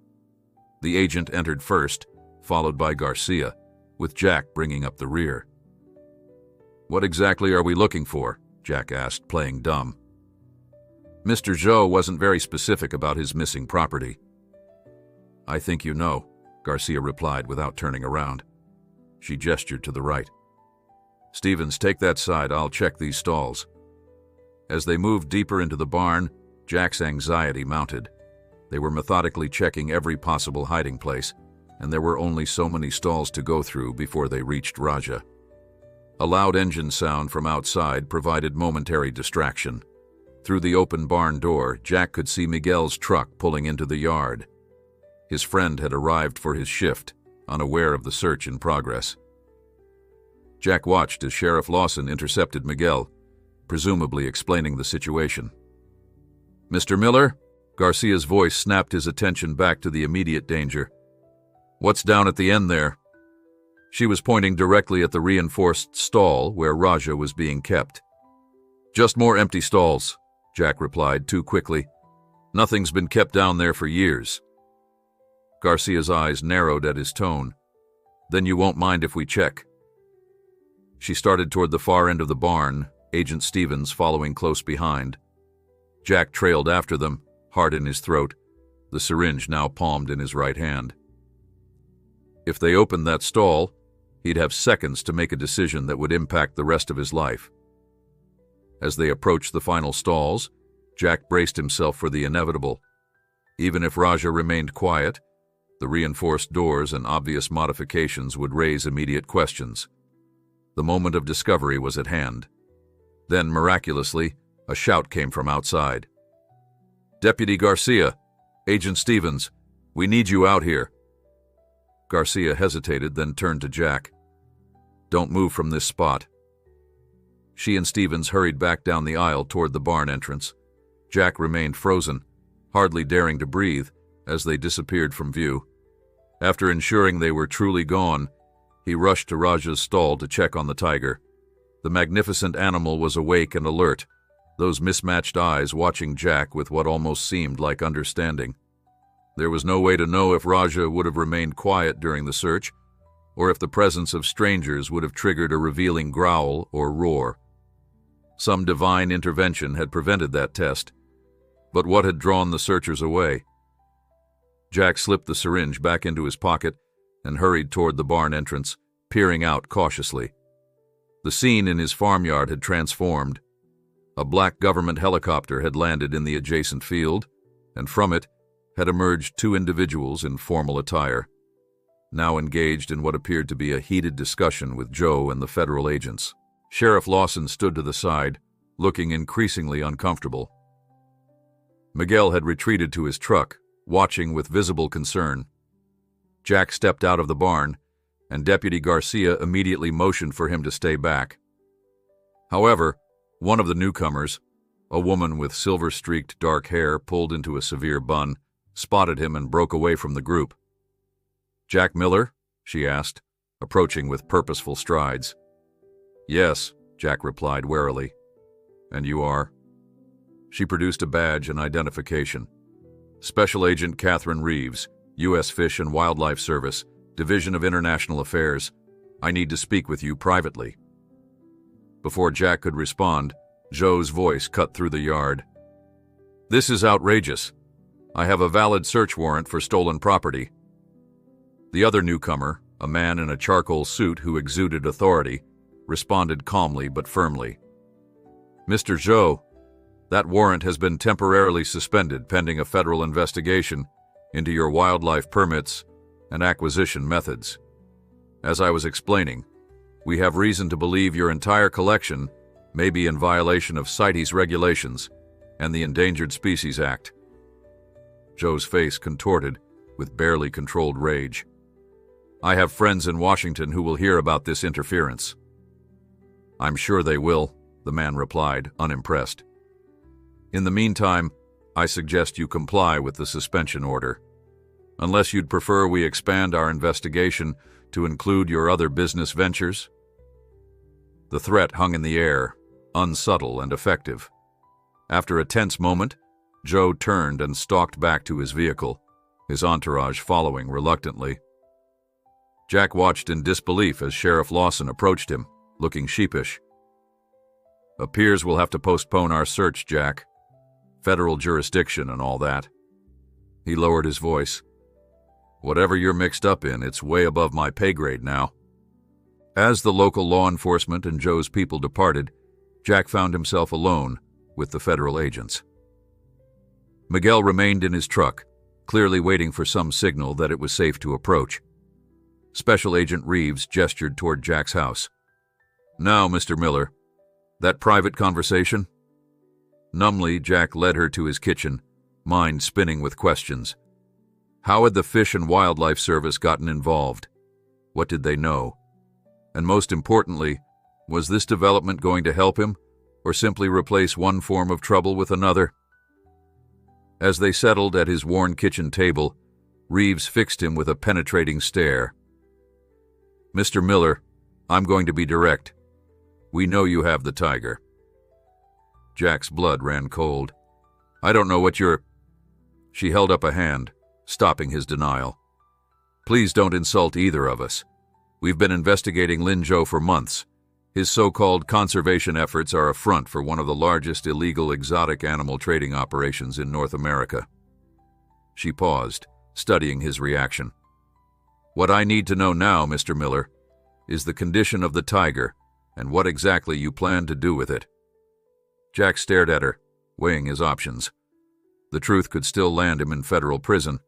The agent entered first, followed by Garcia, with Jack bringing up the rear. "What exactly are we looking for?" Jack asked, playing dumb. "Mr. Zhou wasn't very specific about his missing property." "I think you know," Garcia replied without turning around. She gestured to the right. "Stevens, take that side, I'll check these stalls." As they moved deeper into the barn, Jack's anxiety mounted. They were methodically checking every possible hiding place, and there were only so many stalls to go through before they reached Raja. A loud engine sound from outside provided momentary distraction. Through the open barn door, Jack could see Miguel's truck pulling into the yard. His friend had arrived for his shift, unaware of the search in progress. Jack watched as Sheriff Lawson intercepted Miguel, presumably explaining the situation. "Mr. Miller?" Garcia's voice snapped his attention back to the immediate danger. "What's down at the end there?" She was pointing directly at the reinforced stall where Raja was being kept. "Just more empty stalls," Jack replied too quickly. "Nothing's been kept down there for years." Garcia's eyes narrowed at his tone. "Then you won't mind if we check." She started toward the far end of the barn, Agent Stevens following close behind. Jack trailed after them, heart in his throat, the syringe now palmed in his right hand. If they opened that stall, he'd have seconds to make a decision that would impact the rest of his life. As they approached the final stalls, Jack braced himself for the inevitable. Even if Raja remained quiet, the reinforced doors and obvious modifications would raise immediate questions. The moment of discovery was at hand. Then, miraculously, a shout came from outside. "Deputy Garcia! Agent Stevens! We need you out here!" Garcia hesitated, then turned to Jack. "Don't move from this spot." She and Stevens hurried back down the aisle toward the barn entrance. Jack remained frozen, hardly daring to breathe, as they disappeared from view. After ensuring they were truly gone, he rushed to Raja's stall to check on the tiger. The magnificent animal was awake and alert, those mismatched eyes watching Jack with what almost seemed like understanding. There was no way to know if Raja would have remained quiet during the search, or if the presence of strangers would have triggered a revealing growl or roar. Some divine intervention had prevented that test, but what had drawn the searchers away? Jack slipped the syringe back into his pocket and hurried toward the barn entrance, peering out cautiously. The scene in his farmyard had transformed. A black government helicopter had landed in the adjacent field, and from it had emerged two individuals in formal attire, now engaged in what appeared to be a heated discussion with Joe and the federal agents. Sheriff Lawson stood to the side, looking increasingly uncomfortable. Miguel had retreated to his truck, watching with visible concern. Jack stepped out of the barn, and Deputy Garcia immediately motioned for him to stay back. However, one of the newcomers, a woman with silver-streaked dark hair pulled into a severe bun, spotted him and broke away from the group. "Jack Miller?" she asked, approaching with purposeful strides. "Yes," Jack replied warily. "And you are?" She produced a badge and identification. "Special Agent Catherine Reeves, U.S. Fish and Wildlife Service, Division of International Affairs. I need to speak with you privately." Before Jack could respond, Joe's voice cut through the yard. "This is outrageous. I have a valid search warrant for stolen property." The other newcomer, a man in a charcoal suit who exuded authority, responded calmly but firmly. "Mr. Joe, that warrant has been temporarily suspended pending a federal investigation into your wildlife permits and acquisition methods. As I was explaining, we have reason to believe your entire collection may be in violation of CITES regulations and the Endangered Species Act." Joe's face contorted with barely controlled rage. "I have friends in Washington who will hear about this interference." "I'm sure they will," the man replied, unimpressed. "In the meantime, I suggest you comply with the suspension order. Unless you'd prefer we expand our investigation to include your other business ventures?" The threat hung in the air, unsubtle and effective. After a tense moment, Joe turned and stalked back to his vehicle, his entourage following reluctantly. Jack watched in disbelief as Sheriff Lawson approached him, looking sheepish. "Appears we'll have to postpone our search, Jack. Federal jurisdiction and all that." He lowered his voice. "Whatever you're mixed up in, it's way above my pay grade now." As the local law enforcement and Joe's people departed, Jack found himself alone with the federal agents. Miguel remained in his truck, clearly waiting for some signal that it was safe to approach. Special Agent Reeves gestured toward Jack's house. "Now, Mr. Miller, that private conversation?" Numbly, Jack led her to his kitchen, mind spinning with questions. How had the Fish and Wildlife Service gotten involved? What did they know? And most importantly, was this development going to help him or simply replace one form of trouble with another? As they settled at his worn kitchen table, Reeves fixed him with a penetrating stare. "Mr. Miller, I'm going to be direct. We know you have the tiger." Jack's blood ran cold. "I don't know what you're—" She held up a hand, stopping his denial. "Please don't insult either of us. We've been investigating Lin Zhou for months. His so-called conservation efforts are a front for one of the largest illegal exotic animal trading operations in North America." She paused, studying his reaction. "What I need to know now, Mr. Miller, is the condition of the tiger and what exactly you plan to do with it." Jack stared at her, weighing his options. The truth could still land him in federal prison,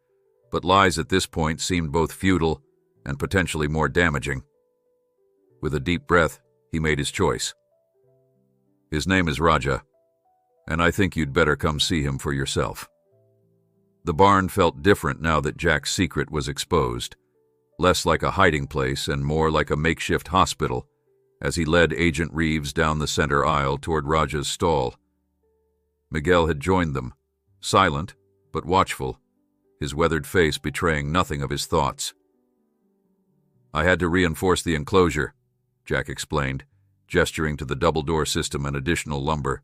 but lies at this point seemed both futile and potentially more damaging. With a deep breath, he made his choice. "His name is Raja, and I think you'd better come see him for yourself." The barn felt different now that Jack's secret was exposed, less like a hiding place and more like a makeshift hospital, as he led Agent Reeves down the center aisle toward Raja's stall. Miguel had joined them, silent but watchful, his weathered face betraying nothing of his thoughts. "I had to reinforce the enclosure," Jack explained, gesturing to the double-door system and additional lumber.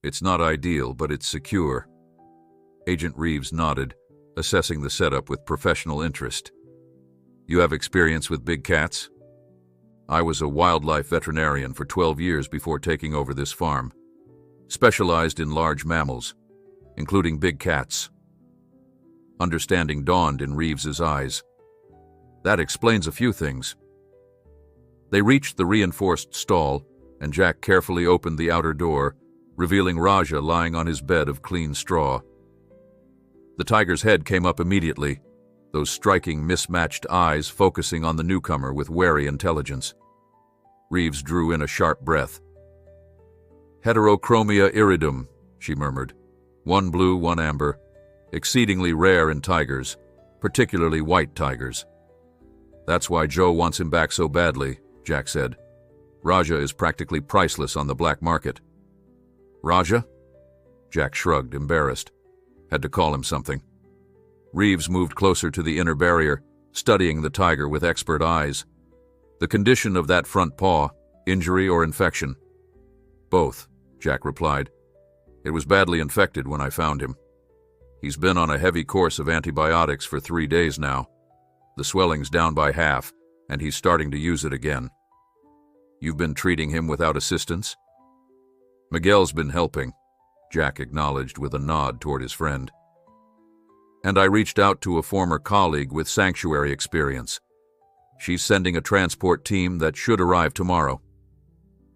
"It's not ideal, but it's secure." Agent Reeves nodded, assessing the setup with professional interest. "You have experience with big cats?" "I was a wildlife veterinarian for 12 years before taking over this farm. Specialized in large mammals, including big cats." Understanding dawned in Reeves's eyes. "That explains a few things." They reached the reinforced stall, and Jack carefully opened the outer door, revealing Raja lying on his bed of clean straw. The tiger's head came up immediately, those striking mismatched eyes focusing on the newcomer with wary intelligence. Reeves drew in a sharp breath. "Heterochromia iridum," she murmured. "One blue, one amber. Exceedingly rare in tigers, particularly white tigers." "That's why Joe wants him back so badly," Jack said. "Raja is practically priceless on the black market." "Raja?" Jack shrugged, embarrassed. Had to call him something. Reeves moved closer to the inner barrier, studying the tiger with expert eyes. "The condition of that front paw, injury or infection?" "Both," Jack replied. "It was badly infected when I found him. He's been on a heavy course of antibiotics for 3 days now. The swelling's down by half, and he's starting to use it again." "You've been treating him without assistance?" "Miguel's been helping," Jack acknowledged with a nod toward his friend. "And I reached out to a former colleague with sanctuary experience. She's sending a transport team that should arrive tomorrow."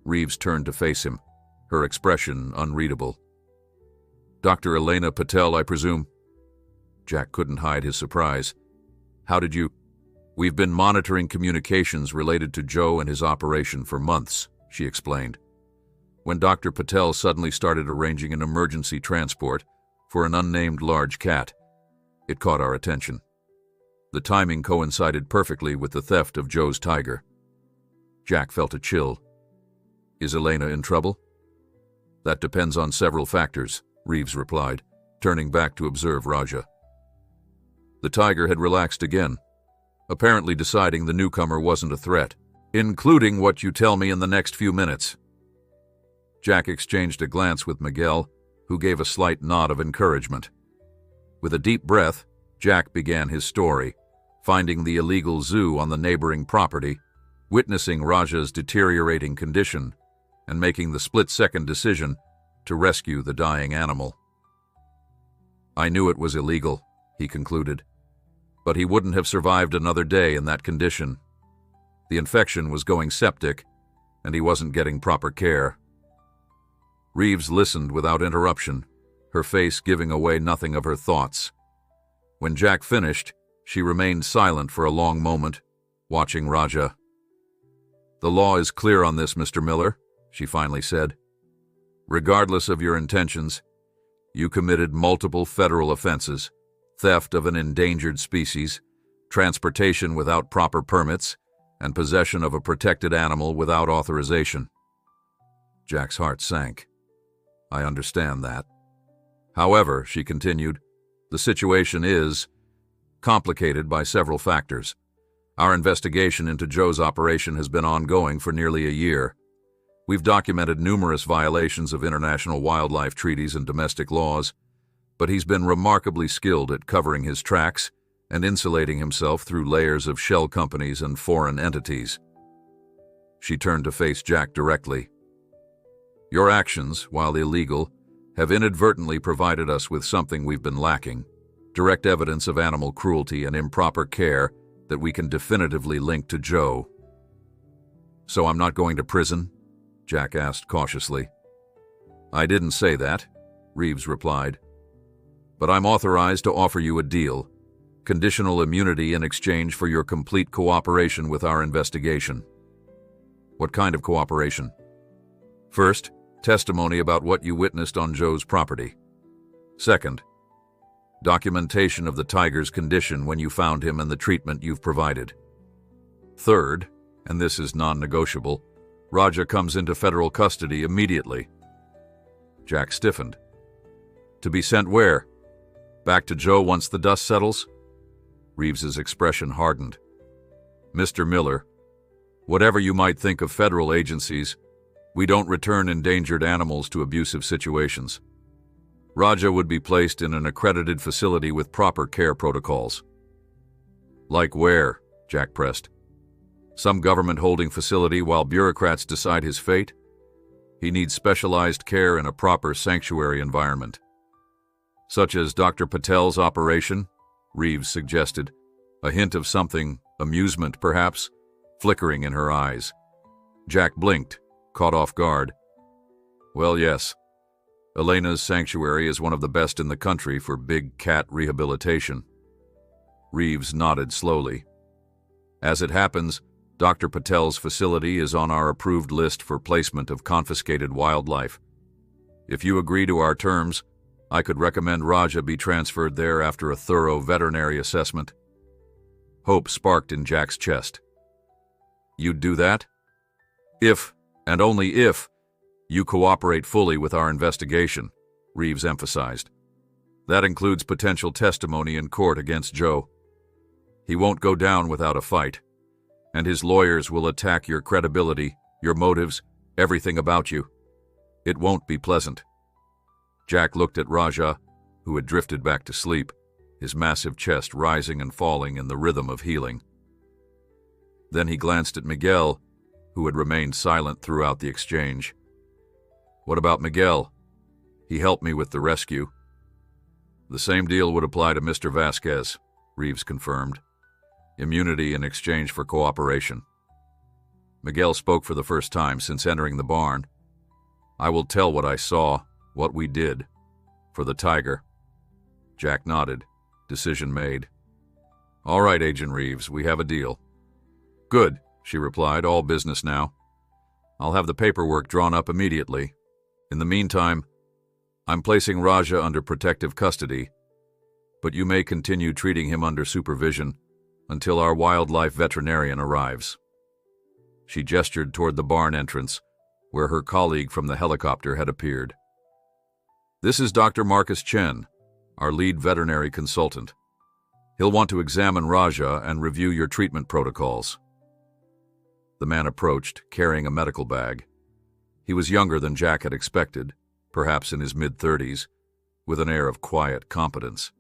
Reeves turned to face him, her expression unreadable. "Dr. Elena Patel, I presume?" Jack couldn't hide his surprise. "How did you—" "We've been monitoring communications related to Joe and his operation for months," she explained. "When Dr. Patel suddenly started arranging an emergency transport for an unnamed large cat, it caught our attention. The timing coincided perfectly with the theft of Joe's tiger." Jack felt a chill. "Is Elena in trouble?" "That depends on several factors," Reeves replied, turning back to observe Raja. The tiger had relaxed again, apparently deciding the newcomer wasn't a threat. "Including what you tell me in the next few minutes." Jack exchanged a glance with Miguel, who gave a slight nod of encouragement. With a deep breath, Jack began his story, finding the illegal zoo on the neighboring property, witnessing Raja's deteriorating condition, and making the split-second decision to rescue the dying animal. "I knew it was illegal," he concluded, "but he wouldn't have survived another day in that condition. The infection was going septic, and he wasn't getting proper care." Reeves listened without interruption, her face giving away nothing of her thoughts. When Jack finished, she remained silent for a long moment, watching Raja. "The law is clear on this, Mr. Miller," she finally said. "Regardless of your intentions, you committed multiple federal offenses: theft of an endangered species, transportation without proper permits, and possession of a protected animal without authorization." Jack's heart sank. I understand that. However, she continued, the situation is complicated by several factors. Our investigation into Joe's operation has been ongoing for nearly a year. We've documented numerous violations of international wildlife treaties and domestic laws, but he's been remarkably skilled at covering his tracks and insulating himself through layers of shell companies and foreign entities. She turned to face Jack directly. Your actions, while illegal, have inadvertently provided us with something we've been lacking: direct evidence of animal cruelty and improper care that we can definitively link to Joe. So I'm not going to prison? Jack asked cautiously. I didn't say that, Reeves replied. But I'm authorized to offer you a deal: conditional immunity in exchange for your complete cooperation with our investigation. What kind of cooperation? First, testimony about what you witnessed on Joe's property. Second, documentation of the tiger's condition when you found him and the treatment you've provided. Third, and this is non-negotiable, Raja comes into federal custody immediately. Jack stiffened. To be sent where? Back to Joe once the dust settles? Reeves's expression hardened. Mr. Miller, whatever you might think of federal agencies, we don't return endangered animals to abusive situations. Raja would be placed in an accredited facility with proper care protocols. Like where? Jack pressed. Some government holding facility while bureaucrats decide his fate? He needs specialized care in a proper sanctuary environment. Such as Dr. Patel's operation, Reeves suggested, a hint of something, amusement perhaps, flickering in her eyes. Jack blinked, caught off guard. Well, yes. Elena's sanctuary is one of the best in the country for big cat rehabilitation. Reeves nodded slowly. As it happens, Dr. Patel's facility is on our approved list for placement of confiscated wildlife. If you agree to our terms, I could recommend Raja be transferred there after a thorough veterinary assessment. Hope sparked in Jack's chest. You'd do that? If, and only if, you cooperate fully with our investigation, Reeves emphasized. That includes potential testimony in court against Joe. He won't go down without a fight, and his lawyers will attack your credibility, your motives, everything about you. It won't be pleasant. Jack looked at Raja, who had drifted back to sleep, his massive chest rising and falling in the rhythm of healing. Then he glanced at Miguel, who had remained silent throughout the exchange. What about Miguel? He helped me with the rescue. The same deal would apply to Mr. Vasquez, Reeves confirmed. Immunity in exchange for cooperation. Miguel spoke for the first time since entering the barn. I will tell what I saw, what we did, for the tiger. Jack nodded. Decision made. All right, Agent Reeves, we have a deal. Good, she replied, all business now. I'll have the paperwork drawn up immediately. In the meantime, I'm placing Raja under protective custody, but you may continue treating him under supervision until our wildlife veterinarian arrives. She gestured toward the barn entrance, where her colleague from the helicopter had appeared. This is Dr. Marcus Chen, our lead veterinary consultant. He'll want to examine Raja and review your treatment protocols. The man approached, carrying a medical bag. He was younger than Jack had expected, perhaps in his mid-30s, with an air of quiet competence.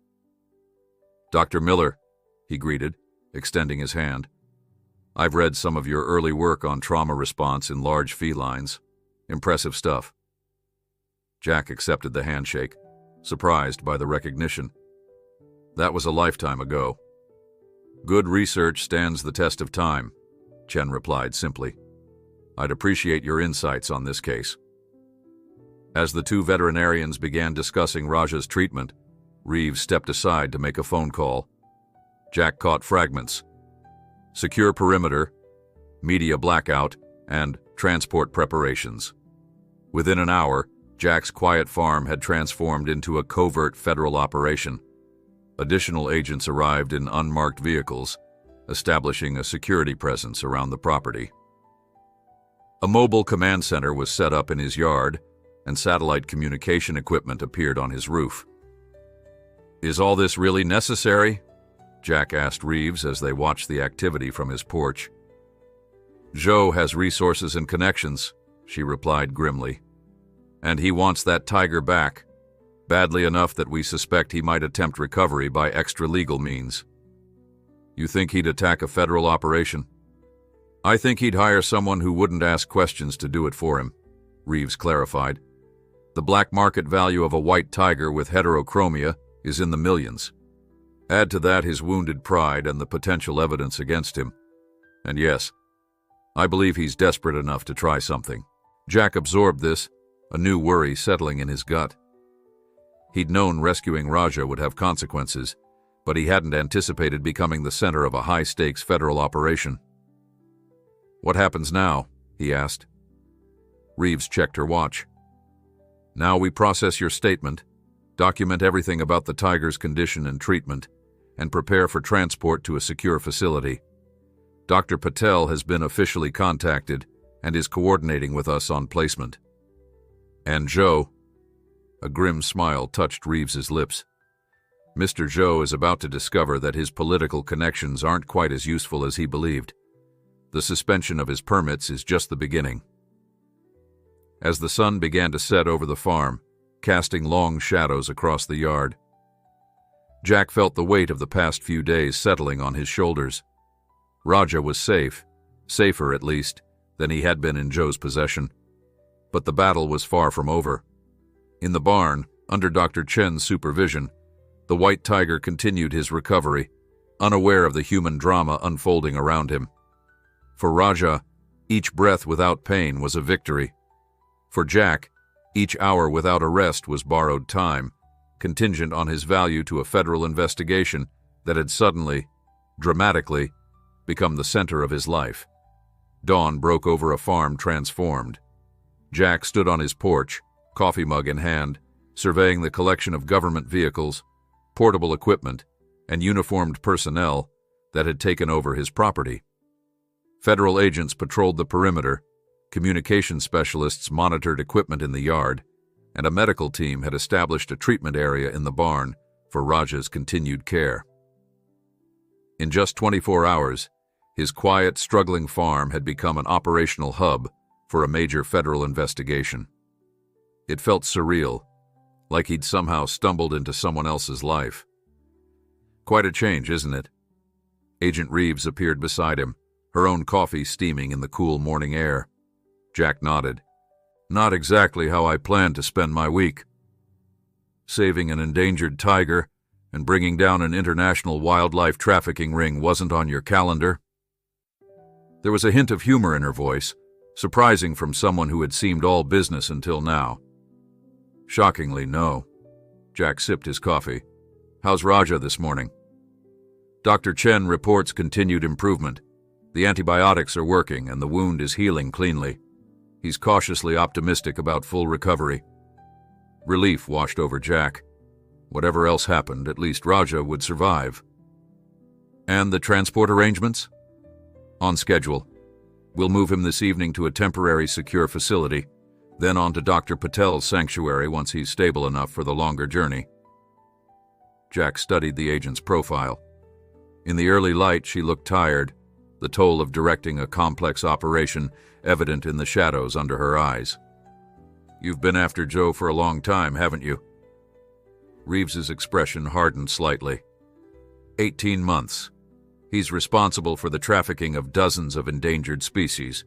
Dr. Miller, he greeted, extending his hand. I've read some of your early work on trauma response in large felines. Impressive stuff. Jack accepted the handshake, surprised by the recognition. That was a lifetime ago. Good research stands the test of time, Chen replied simply. I'd appreciate your insights on this case. As the two veterinarians began discussing Raja's treatment, Reeves stepped aside to make a phone call. Jack caught fragments. Secure perimeter, media blackout, and transport preparations. Within an hour, Jack's quiet farm had transformed into a covert federal operation. Additional agents arrived in unmarked vehicles, establishing a security presence around the property. A mobile command center was set up in his yard, and satellite communication equipment appeared on his roof. "Is all this really necessary?" Jack asked Reeves as they watched the activity from his porch. "Joe has resources and connections," she replied grimly. "And he wants that tiger back, badly enough that we suspect he might attempt recovery by extra-legal means." "You think he'd attack a federal operation?" "I think he'd hire someone who wouldn't ask questions to do it for him," Reeves clarified. "The black market value of a white tiger with heterochromia is in the millions. Add to that his wounded pride and the potential evidence against him. And yes, I believe he's desperate enough to try something." Jack absorbed this, a new worry settling in his gut. He'd known rescuing Raja would have consequences, but he hadn't anticipated becoming the center of a high-stakes federal operation. "What happens now?" he asked. Reeves checked her watch. "Now we process your statement, document everything about the tiger's condition and treatment, and prepare for transport to a secure facility. Dr. Patel has been officially contacted and is coordinating with us on placement. And Joe," a grim smile touched Reeves's lips. "Mr. Joe is about to discover that his political connections aren't quite as useful as he believed. The suspension of his permits is just the beginning." As the sun began to set over the farm, casting long shadows across the yard, Jack felt the weight of the past few days settling on his shoulders. Raja was safe, safer at least, than he had been in Joe's possession. But the battle was far from over. In the barn, under Dr. Chen's supervision, the white tiger continued his recovery, unaware of the human drama unfolding around him. For Raja, each breath without pain was a victory. For Jack, each hour without arrest was borrowed time, contingent on his value to a federal investigation that had suddenly, dramatically, become the center of his life. Dawn broke over a farm transformed. Jack stood on his porch, coffee mug in hand, surveying the collection of government vehicles, portable equipment, and uniformed personnel that had taken over his property. Federal agents patrolled the perimeter, communication specialists monitored equipment in the yard, and a medical team had established a treatment area in the barn for Raja's continued care. In just 24 hours, his quiet, struggling farm had become an operational hub for a major federal investigation. It felt surreal, like he'd somehow stumbled into someone else's life. "Quite a change, isn't it?" Agent Reeves appeared beside him, her own coffee steaming in the cool morning air. Jack nodded. "Not exactly how I planned to spend my week. Saving an endangered tiger and bringing down an international wildlife trafficking ring wasn't on your calendar." There was a hint of humor in her voice, surprising from someone who had seemed all business until now. "Shockingly, no." Jack sipped his coffee. "How's Raja this morning?" "Dr. Chen reports continued improvement. The antibiotics are working and the wound is healing cleanly. He's cautiously optimistic about full recovery." Relief washed over Jack. Whatever else happened, at least Raja would survive. "And the transport arrangements?" "On schedule. We'll move him this evening to a temporary secure facility, then on to Dr. Patel's sanctuary once he's stable enough for the longer journey." Jack studied the agent's profile. In the early light, she looked tired, the toll of directing a complex operation evident in the shadows under her eyes. "You've been after Joe for a long time, haven't you?" Reeves's expression hardened slightly. 18 months. He's responsible for the trafficking of dozens of endangered species,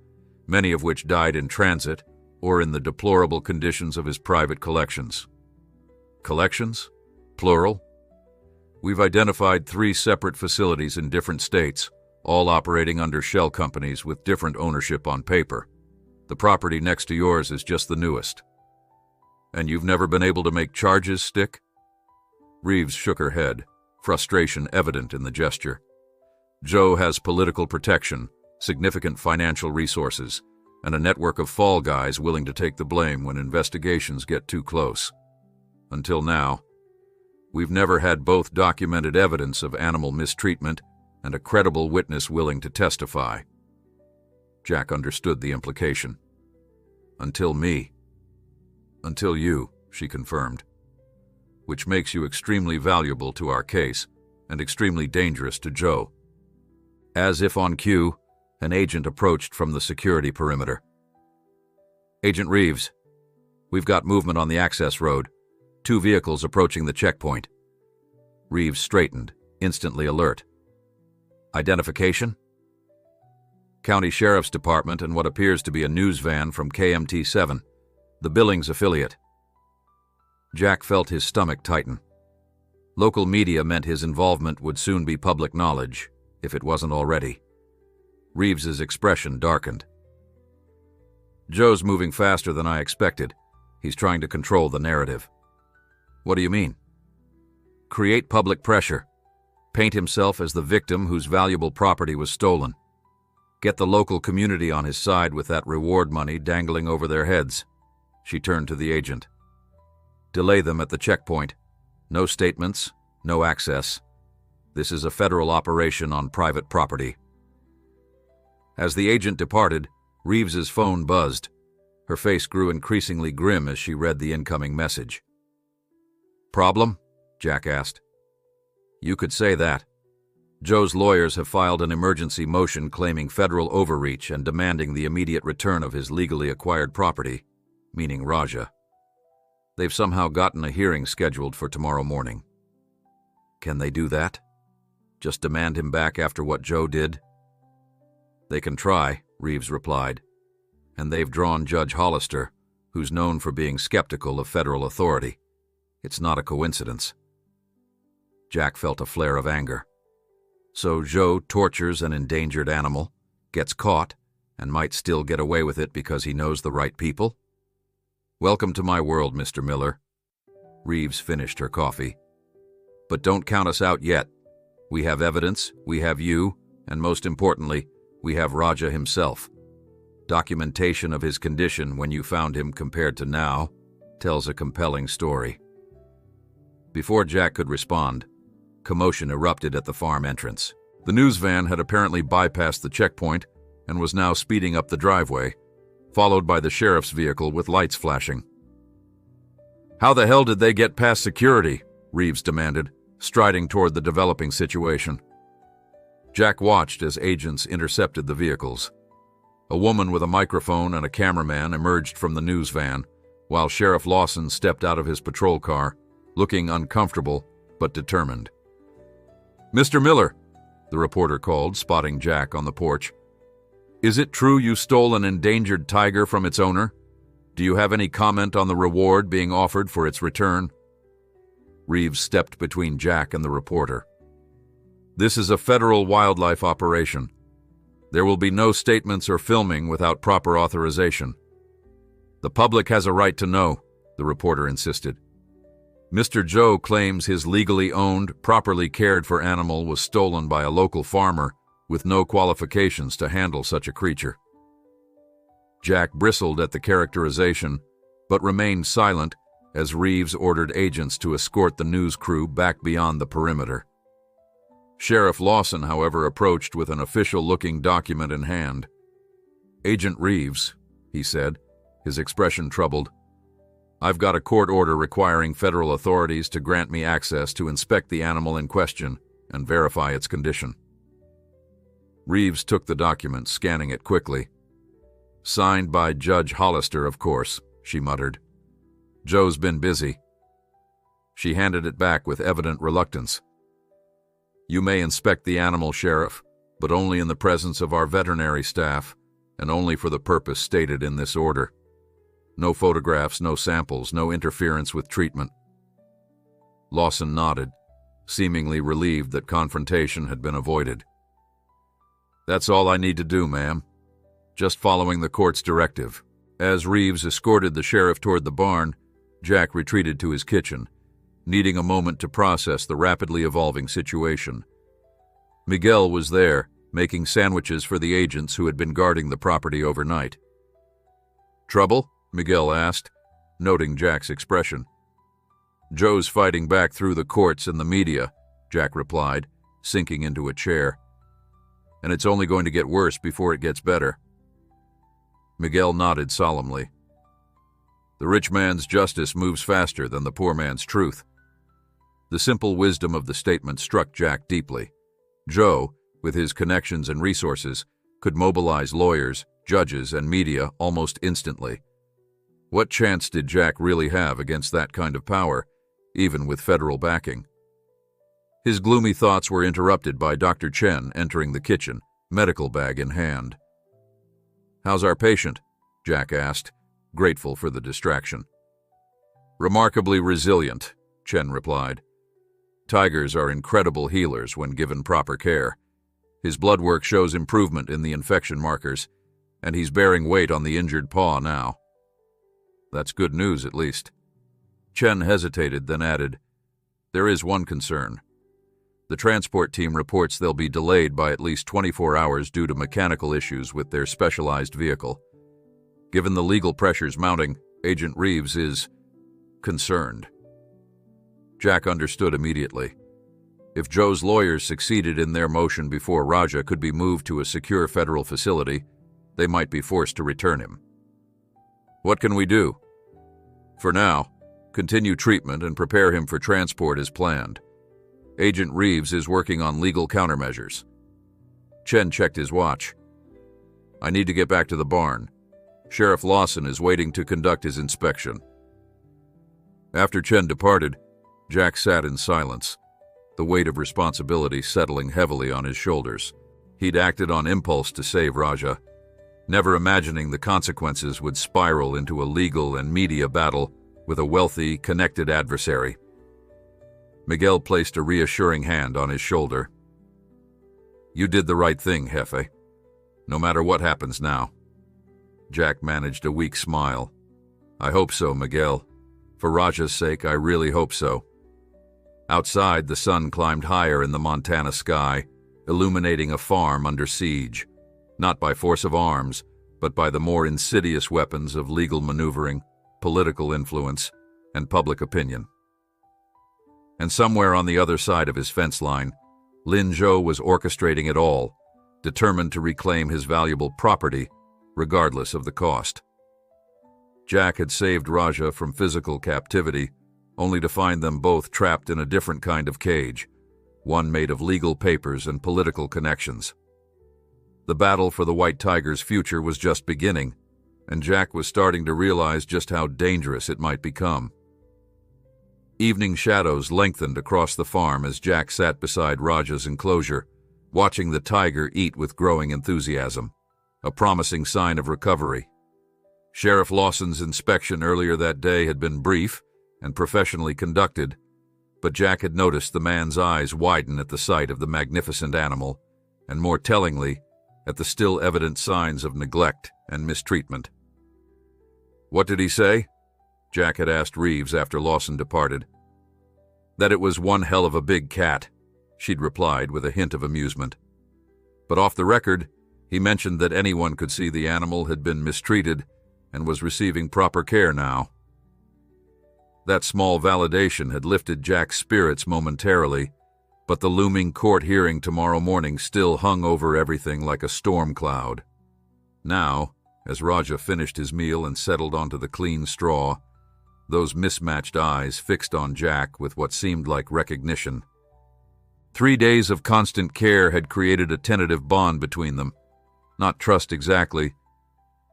many of which died in transit or in the deplorable conditions of his private collections. Collections? Plural? We've identified 3 separate facilities in different states, all operating under shell companies with different ownership on paper. The property next to yours is just the newest. And you've never been able to make charges stick? Reeves shook her head, frustration evident in the gesture. Joe has political protection, significant financial resources, and a network of fall guys willing to take the blame when investigations get too close. Until now, we've never had both documented evidence of animal mistreatment and a credible witness willing to testify. Jack understood the implication. Until me. Until you, she confirmed. Which makes you extremely valuable to our case and extremely dangerous to Joe. As if on cue, an agent approached from the security perimeter. Agent Reeves, we've got movement on the access road. 2 vehicles approaching the checkpoint. Reeves straightened, instantly alert. Identification? County Sheriff's Department and what appears to be a news van from KMT7, the Billings affiliate. Jack felt his stomach tighten. Local media meant his involvement would soon be public knowledge, if it wasn't already. Reeves's expression darkened. Joe's moving faster than I expected. He's trying to control the narrative. What do you mean? Create public pressure. Paint himself as the victim whose valuable property was stolen. Get the local community on his side with that reward money dangling over their heads. She turned to the agent. Delay them at the checkpoint. No statements, no access. This is a federal operation on private property. As the agent departed, Reeves's phone buzzed. Her face grew increasingly grim as she read the incoming message. Problem? Jack asked. You could say that. Joe's lawyers have filed an emergency motion claiming federal overreach and demanding the immediate return of his legally acquired property, meaning Raja. They've somehow gotten a hearing scheduled for tomorrow morning. Can they do that? Just demand him back after what Joe did? They can try, Reeves replied. And they've drawn Judge Hollister, who's known for being skeptical of federal authority. It's not a coincidence. Jack felt a flare of anger. So Joe tortures an endangered animal, gets caught, and might still get away with it because he knows the right people? Welcome to my world, Mr. Miller. Reeves finished her coffee. But don't count us out yet. We have evidence, we have you, and most importantly, we have Raja himself. Documentation of his condition when you found him compared to now tells a compelling story. Before Jack could respond, commotion erupted at the farm entrance. The news van had apparently bypassed the checkpoint and was now speeding up the driveway, followed by the sheriff's vehicle with lights flashing. How the hell did they get past security? Reeves demanded, striding toward the developing situation. Jack watched as agents intercepted the vehicles. A woman with a microphone and a cameraman emerged from the news van, while Sheriff Lawson stepped out of his patrol car, looking uncomfortable but determined. Mr. Miller, the reporter called, spotting Jack on the porch. Is it true you stole an endangered tiger from its owner? Do you have any comment on the reward being offered for its return? Reeves stepped between Jack and the reporter. This is a federal wildlife operation. There will be no statements or filming without proper authorization. The public has a right to know, the reporter insisted. Mr. Joe claims his legally owned, properly cared for animal was stolen by a local farmer with no qualifications to handle such a creature. Jack bristled at the characterization, but remained silent as Reeves ordered agents to escort the news crew back beyond the perimeter. Sheriff Lawson, however, approached with an official-looking document in hand. Agent Reeves, he said, his expression troubled. I've got a court order requiring federal authorities to grant me access to inspect the animal in question and verify its condition. Reeves took the document, scanning it quickly. Signed by Judge Hollister, of course, she muttered. Joe's been busy. She handed it back with evident reluctance. You may inspect the animal, Sheriff, but only in the presence of our veterinary staff, and only for the purpose stated in this order. No photographs, no samples, no interference with treatment. Lawson nodded, seemingly relieved that confrontation had been avoided. That's all I need to do, ma'am. Just following the court's directive. As Reeves escorted the sheriff toward the barn, Jack retreated to his kitchen, needing a moment to process the rapidly evolving situation. Miguel was there, making sandwiches for the agents who had been guarding the property overnight. Trouble? Miguel asked, noting Jack's expression. Joe's fighting back through the courts and the media, Jack replied, sinking into a chair. And it's only going to get worse before it gets better. Miguel nodded solemnly, The rich man's justice moves faster than the poor man's truth. The simple wisdom of the statement struck Jack deeply. Joe, with his connections and resources, could mobilize lawyers, judges, and media almost instantly. What chance did Jack really have against that kind of power, even with federal backing? His gloomy thoughts were interrupted by Dr. Chen entering the kitchen, medical bag in hand. "How's our patient?" Jack asked, grateful for the distraction. "Remarkably resilient," Chen replied. "Tigers are incredible healers when given proper care. His blood work shows improvement in the infection markers, and he's bearing weight on the injured paw now." "That's good news, at least." Chen hesitated, then added, "There is one concern. The transport team reports they'll be delayed by at least 24 hours due to mechanical issues with their specialized vehicle. Given the legal pressures mounting, Agent Reeves is concerned." Jack understood immediately. If Joe's lawyers succeeded in their motion before Raja could be moved to a secure federal facility, they might be forced to return him. "What can we do?" "For now, continue treatment and prepare him for transport as planned. Agent Reeves is working on legal countermeasures." Chen checked his watch. "I need to get back to the barn. Sheriff Lawson is waiting to conduct his inspection." After Chen departed, Jack sat in silence, the weight of responsibility settling heavily on his shoulders. He'd acted on impulse to save Raja, never imagining the consequences would spiral into a legal and media battle with a wealthy, connected adversary. Miguel placed a reassuring hand on his shoulder. "You did the right thing, Jefe. No matter what happens now." Jack managed a weak smile. "I hope so, Miguel. For Raja's sake, I really hope so." Outside, the sun climbed higher in the Montana sky, illuminating a farm under siege, not by force of arms, but by the more insidious weapons of legal maneuvering, political influence, and public opinion. And somewhere on the other side of his fence line, Lin Zhou was orchestrating it all, determined to reclaim his valuable property, regardless of the cost. Jack had saved Raja from physical captivity, only to find them both trapped in a different kind of cage, one made of legal papers and political connections. The battle for the White Tiger's future was just beginning, and Jack was starting to realize just how dangerous it might become. Evening shadows lengthened across the farm as Jack sat beside Raja's enclosure, watching the tiger eat with growing enthusiasm, a promising sign of recovery. Sheriff Lawson's inspection earlier that day had been brief and professionally conducted, but Jack had noticed the man's eyes widen at the sight of the magnificent animal, and more tellingly, at the still evident signs of neglect and mistreatment. "What did he say?" Jack had asked Reeves after Lawson departed. "That it was one hell of a big cat," she'd replied with a hint of amusement. But off the record, he mentioned that anyone could see the animal had been mistreated and was receiving proper care now. That small validation had lifted Jack's spirits momentarily, but the looming court hearing tomorrow morning still hung over everything like a storm cloud. Now, as Raja finished his meal and settled onto the clean straw, those mismatched eyes fixed on Jack with what seemed like recognition. 3 days of constant care had created a tentative bond between them. Not trust exactly,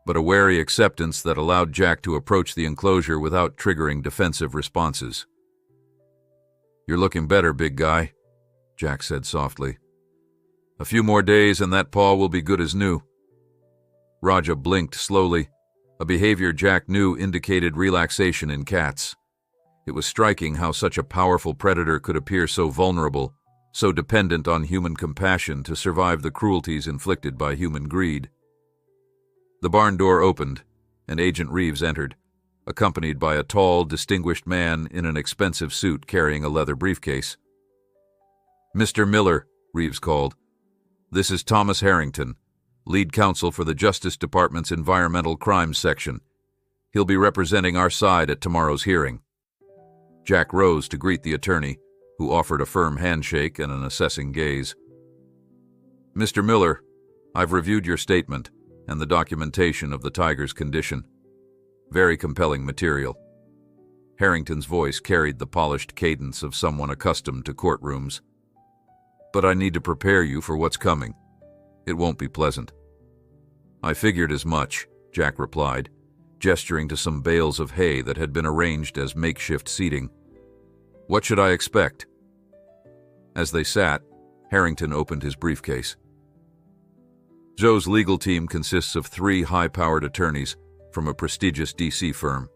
but a wary acceptance that allowed Jack to approach the enclosure without triggering defensive responses. "You're looking better, big guy," Jack said softly. "A few more days and that paw will be good as new." Raja blinked slowly, a behavior Jack knew indicated relaxation in cats. It was striking how such a powerful predator could appear so vulnerable, so dependent on human compassion to survive the cruelties inflicted by human greed. The barn door opened, and Agent Reeves entered, accompanied by a tall, distinguished man in an expensive suit carrying a leather briefcase. "Mr. Miller," Reeves called, "this is Thomas Harrington, lead counsel for the Justice Department's Environmental Crimes Section. He'll be representing our side at tomorrow's hearing." Jack rose to greet the attorney, who offered a firm handshake and an assessing gaze. "Mr. Miller, I've reviewed your statement and the documentation of the tiger's condition. Very compelling material. Harrington's voice carried the polished cadence of someone accustomed to courtrooms. But I need to prepare you for what's coming. It won't be pleasant. I figured as much, Jack replied, gesturing to some bales of hay that had been arranged as makeshift seating. What should I expect? As they sat, Harrington opened his briefcase. Joe's legal team consists of 3 high-powered attorneys from a prestigious DC firm.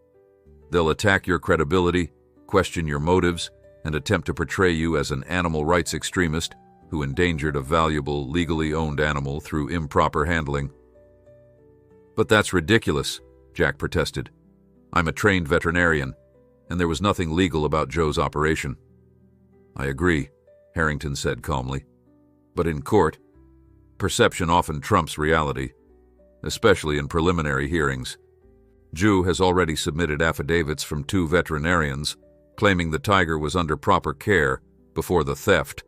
They'll attack your credibility, question your motives, and attempt to portray you as an animal rights extremist who endangered a valuable, legally owned animal through improper handling. But that's ridiculous, Jack protested. I'm a trained veterinarian, and there was nothing legal about Joe's operation. I agree, Harrington said calmly. But in court, perception often trumps reality, especially in preliminary hearings. Joe has already submitted affidavits from 2 veterinarians claiming the tiger was under proper care before the theft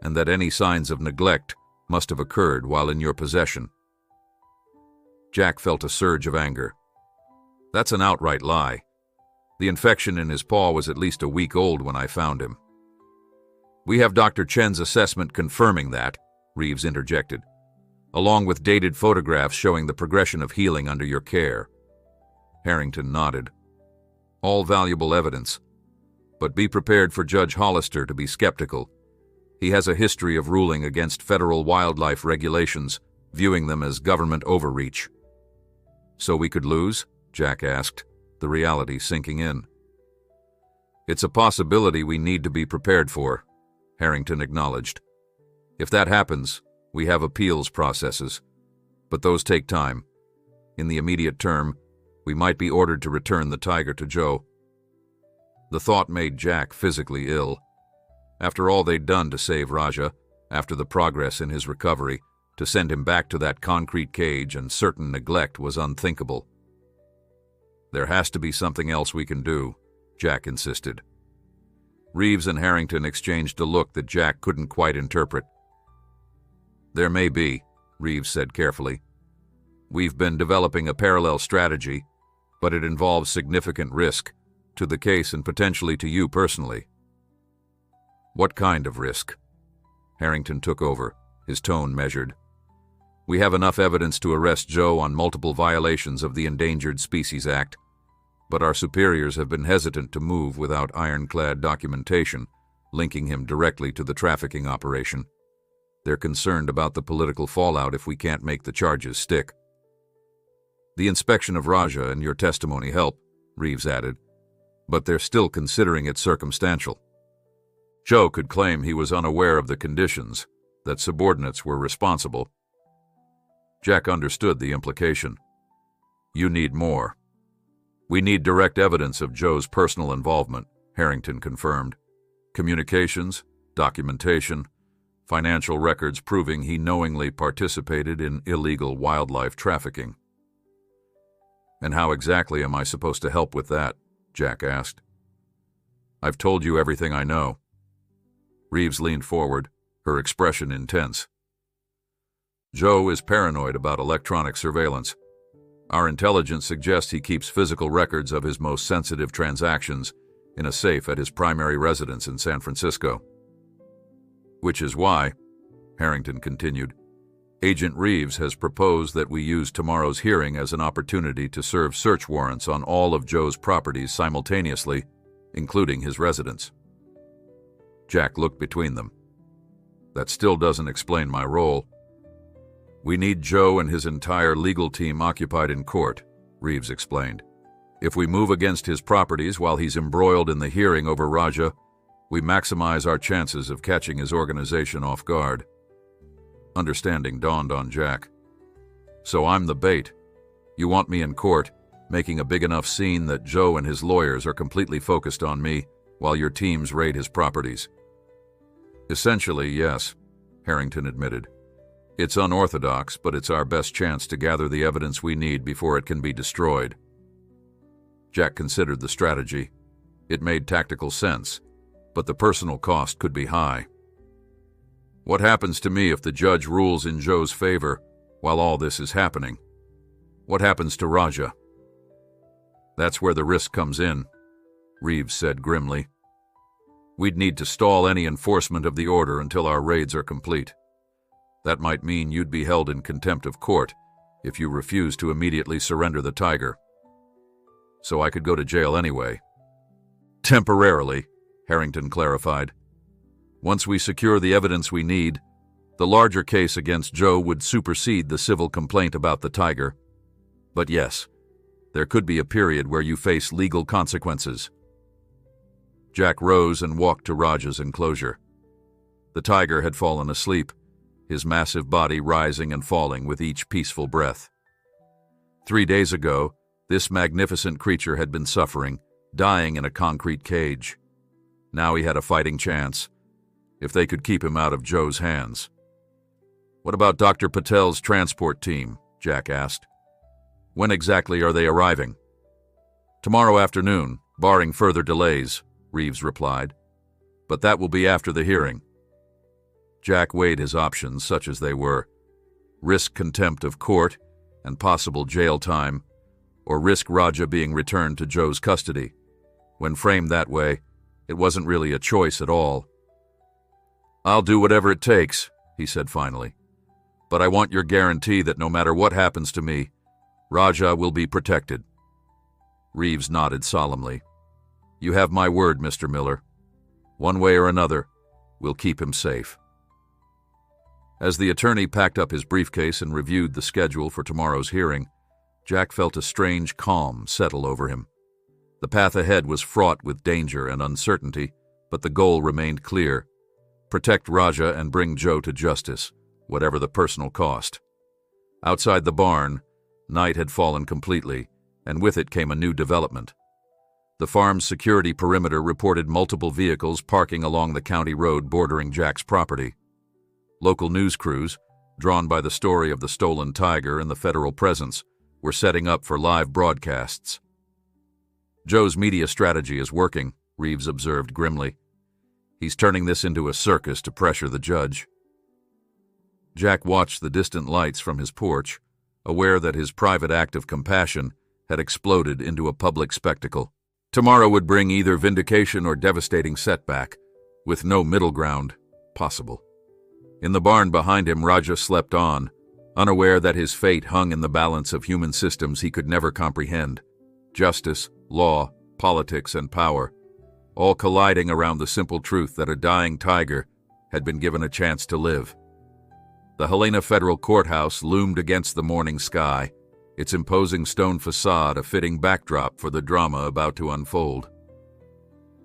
and that any signs of neglect must have occurred while in your possession. Jack felt a surge of anger. That's an outright lie. The infection in his paw was at least a week old when I found him. We have Dr. Chen's assessment confirming that, Reeves interjected, along with dated photographs showing the progression of healing under your care. Harrington nodded. All valuable evidence. But be prepared for Judge Hollister to be skeptical. He has a history of ruling against federal wildlife regulations, viewing them as government overreach. So we could lose? Jack asked, the reality sinking in. It's a possibility we need to be prepared for, Harrington acknowledged. If that happens, we have appeals processes, but those take time. In the immediate term, we might be ordered to return the tiger to Joe. The thought made Jack physically ill. After all they'd done to save Raja, after the progress in his recovery, to send him back to that concrete cage and certain neglect was unthinkable. There has to be something else we can do, Jack insisted. Reeves and Harrington exchanged a look that Jack couldn't quite interpret. There may be, Reeves said carefully. We've been developing a parallel strategy, but it involves significant risk to the case and potentially to you personally. What kind of risk? Harrington took over, his tone measured. We have enough evidence to arrest Joe on multiple violations of the Endangered Species Act, but our superiors have been hesitant to move without ironclad documentation linking him directly to the trafficking operation. They're concerned about the political fallout if we can't make the charges stick. The inspection of Raja and your testimony help, Reeves added, but they're still considering it circumstantial. Joe could claim he was unaware of the conditions, that subordinates were responsible. Jack understood the implication. You need more. We need direct evidence of Joe's personal involvement, Harrington confirmed. Communications, documentation, financial records proving he knowingly participated in illegal wildlife trafficking. And how exactly am I supposed to help with that? Jack asked. I've told you everything I know. Reeves leaned forward, her expression intense. Joe is paranoid about electronic surveillance. Our intelligence suggests he keeps physical records of his most sensitive transactions in a safe at his primary residence in San Francisco. Which is why, Harrington continued, Agent Reeves has proposed that we use tomorrow's hearing as an opportunity to serve search warrants on all of Joe's properties simultaneously, including his residence. Jack looked between them. That still doesn't explain my role. We need Joe and his entire legal team occupied in court, Reeves explained. If we move against his properties while he's embroiled in the hearing over Raja, we maximize our chances of catching his organization off guard. Understanding dawned on Jack. So I'm the bait. You want me in court, making a big enough scene that Joe and his lawyers are completely focused on me while your teams raid his properties. Essentially, yes, Harrington admitted. It's unorthodox, but it's our best chance to gather the evidence we need before it can be destroyed. Jack considered the strategy. It made tactical sense, but the personal cost could be high. What happens to me if the judge rules in Joe's favor while all this is happening? What happens to Raja? That's where the risk comes in, Reeves said grimly. We'd need to stall any enforcement of the order until our raids are complete. That might mean you'd be held in contempt of court if you refuse to immediately surrender the tiger. So I could go to jail anyway. Temporarily, Harrington clarified. Once we secure the evidence we need, the larger case against Joe would supersede the civil complaint about the tiger. But yes, there could be a period where you face legal consequences. Jack rose and walked to Raj's enclosure. The tiger had fallen asleep, his massive body rising and falling with each peaceful breath. 3 days ago, this magnificent creature had been suffering, dying in a concrete cage. Now he had a fighting chance, if they could keep him out of Joe's hands. What about Dr. Patel's transport team? Jack asked. When exactly are they arriving? Tomorrow afternoon, barring further delays, Reeves replied. But that will be after the hearing. Jack weighed his options, such as they were. Risk contempt of court and possible jail time, or risk Raja being returned to Joe's custody. When framed that way, it wasn't really a choice at all. I'll do whatever it takes, he said finally. But I want your guarantee that no matter what happens to me, Raja will be protected. Reeves nodded solemnly. You have my word, Mr. Miller. One way or another, we'll keep him safe. As the attorney packed up his briefcase and reviewed the schedule for tomorrow's hearing, Jack felt a strange calm settle over him. The path ahead was fraught with danger and uncertainty, but the goal remained clear. Protect Raja and bring Joe to justice, whatever the personal cost. Outside the barn, night had fallen completely, and with it came a new development. The farm's security perimeter reported multiple vehicles parking along the county road bordering Jack's property. Local news crews, drawn by the story of the stolen tiger and the federal presence, were setting up for live broadcasts. Joe's media strategy is working, Reeves observed grimly. He's turning this into a circus to pressure the judge. Jack watched the distant lights from his porch, aware that his private act of compassion had exploded into a public spectacle. Tomorrow would bring either vindication or devastating setback, with no middle ground possible. In the barn behind him, Raja slept on, unaware that his fate hung in the balance of human systems he could never comprehend. Justice, law, politics, and power, all colliding around the simple truth that a dying tiger had been given a chance to live. The Helena Federal Courthouse loomed against the morning sky, its imposing stone facade a fitting backdrop for the drama about to unfold.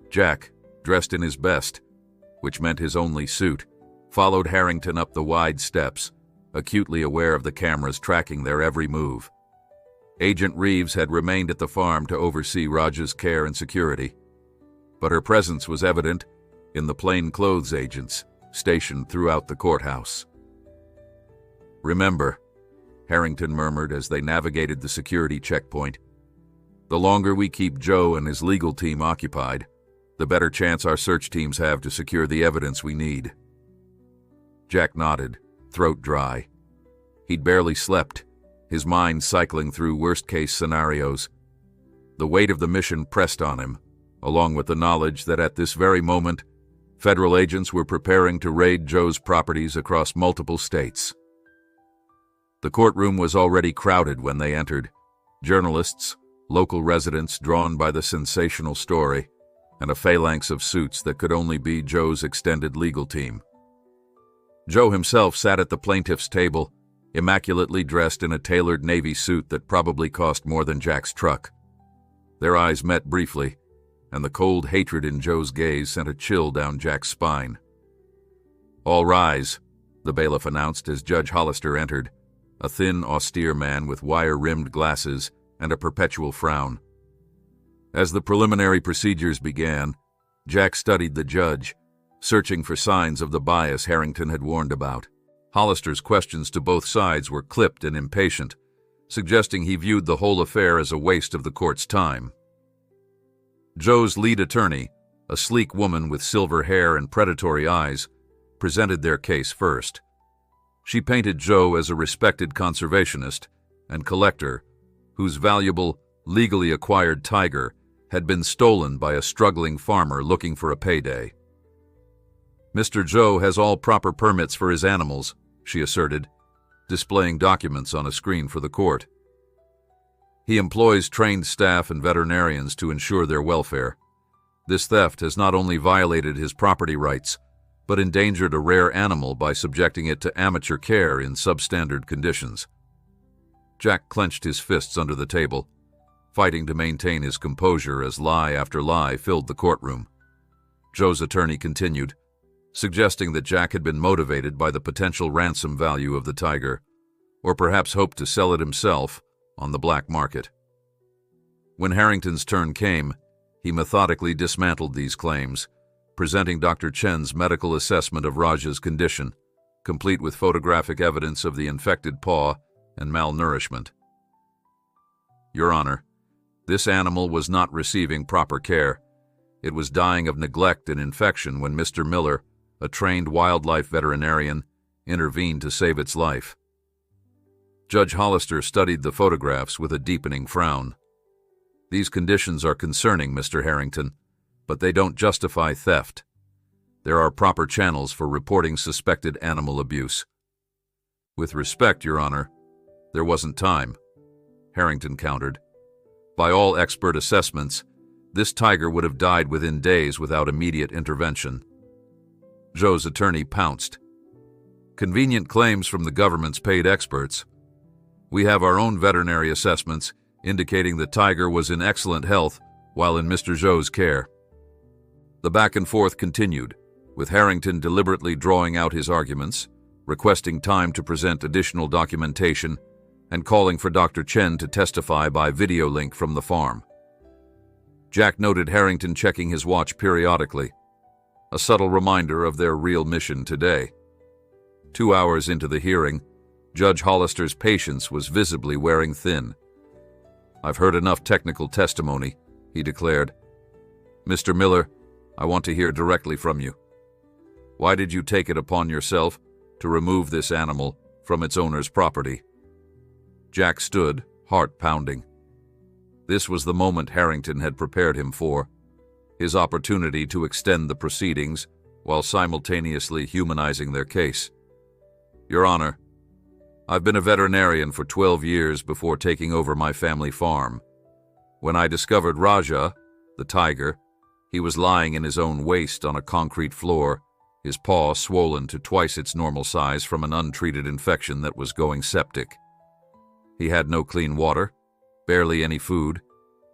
Jack, dressed in his best, which meant his only suit, followed Harrington up the wide steps, acutely aware of the cameras tracking their every move. Agent Reeves had remained at the farm to oversee Raja's care and security, but her presence was evident in the plainclothes agents stationed throughout the courthouse. Remember, Harrington murmured as they navigated the security checkpoint, the longer we keep Joe and his legal team occupied, the better chance our search teams have to secure the evidence we need. Jack nodded, throat dry. He'd barely slept, his mind cycling through worst-case scenarios. The weight of the mission pressed on him, along with the knowledge that at this very moment, federal agents were preparing to raid Joe's properties across multiple states. The courtroom was already crowded when they entered. Journalists, local residents drawn by the sensational story, and a phalanx of suits that could only be Joe's extended legal team. Joe himself sat at the plaintiff's table, immaculately dressed in a tailored navy suit that probably cost more than Jack's truck. Their eyes met briefly, and the cold hatred in Joe's gaze sent a chill down Jack's spine. "All rise," the bailiff announced as Judge Hollister entered, a thin, austere man with wire-rimmed glasses and a perpetual frown. As the preliminary procedures began, Jack studied the judge, searching for signs of the bias Harrington had warned about. Hollister's questions to both sides were clipped and impatient, suggesting he viewed the whole affair as a waste of the court's time. Joe's lead attorney, a sleek woman with silver hair and predatory eyes, presented their case first. She painted Joe as a respected conservationist and collector whose valuable, legally acquired tiger had been stolen by a struggling farmer looking for a payday. "Mr. Zhou has all proper permits for his animals," she asserted, displaying documents on a screen for the court. "He employs trained staff and veterinarians to ensure their welfare. This theft has not only violated his property rights, but endangered a rare animal by subjecting it to amateur care in substandard conditions." Jack clenched his fists under the table, fighting to maintain his composure as lie after lie filled the courtroom. Zhou's attorney continued, suggesting that Jack had been motivated by the potential ransom value of the tiger, or perhaps hoped to sell it himself on the black market. When Harrington's turn came, he methodically dismantled these claims, presenting Dr. Chen's medical assessment of Raja's condition, complete with photographic evidence of the infected paw and malnourishment. "Your Honor, this animal was not receiving proper care. It was dying of neglect and infection when Mr. Miller, a trained wildlife veterinarian, intervened to save its life." Judge Hollister studied the photographs with a deepening frown. "These conditions are concerning, Mr. Harrington, but they don't justify theft. There are proper channels for reporting suspected animal abuse." "With respect, Your Honor, there wasn't time," Harrington countered. "By all expert assessments, this tiger would have died within days without immediate intervention." Zhou's attorney pounced. "Convenient claims from the government's paid experts. We have our own veterinary assessments indicating the tiger was in excellent health while in Mr. Zhou's care." The back and forth continued, with Harrington deliberately drawing out his arguments, requesting time to present additional documentation, and calling for Dr. Chen to testify by video link from the farm. Jack noted Harrington checking his watch periodically, a subtle reminder of their real mission today. 2 hours into the hearing, Judge Hollister's patience was visibly wearing thin. "I've heard enough technical testimony," he declared. "Mr. Miller, I want to hear directly from you. Why did you take it upon yourself to remove this animal from its owner's property?" Jack stood, heart pounding. This was the moment Harrington had prepared him for, his opportunity to extend the proceedings while simultaneously humanizing their case. "Your Honor, I've been a veterinarian for 12 years before taking over my family farm. When I discovered Raja, the tiger, he was lying in his own waste on a concrete floor, his paw swollen to twice its normal size from an untreated infection that was going septic. He had no clean water, barely any food,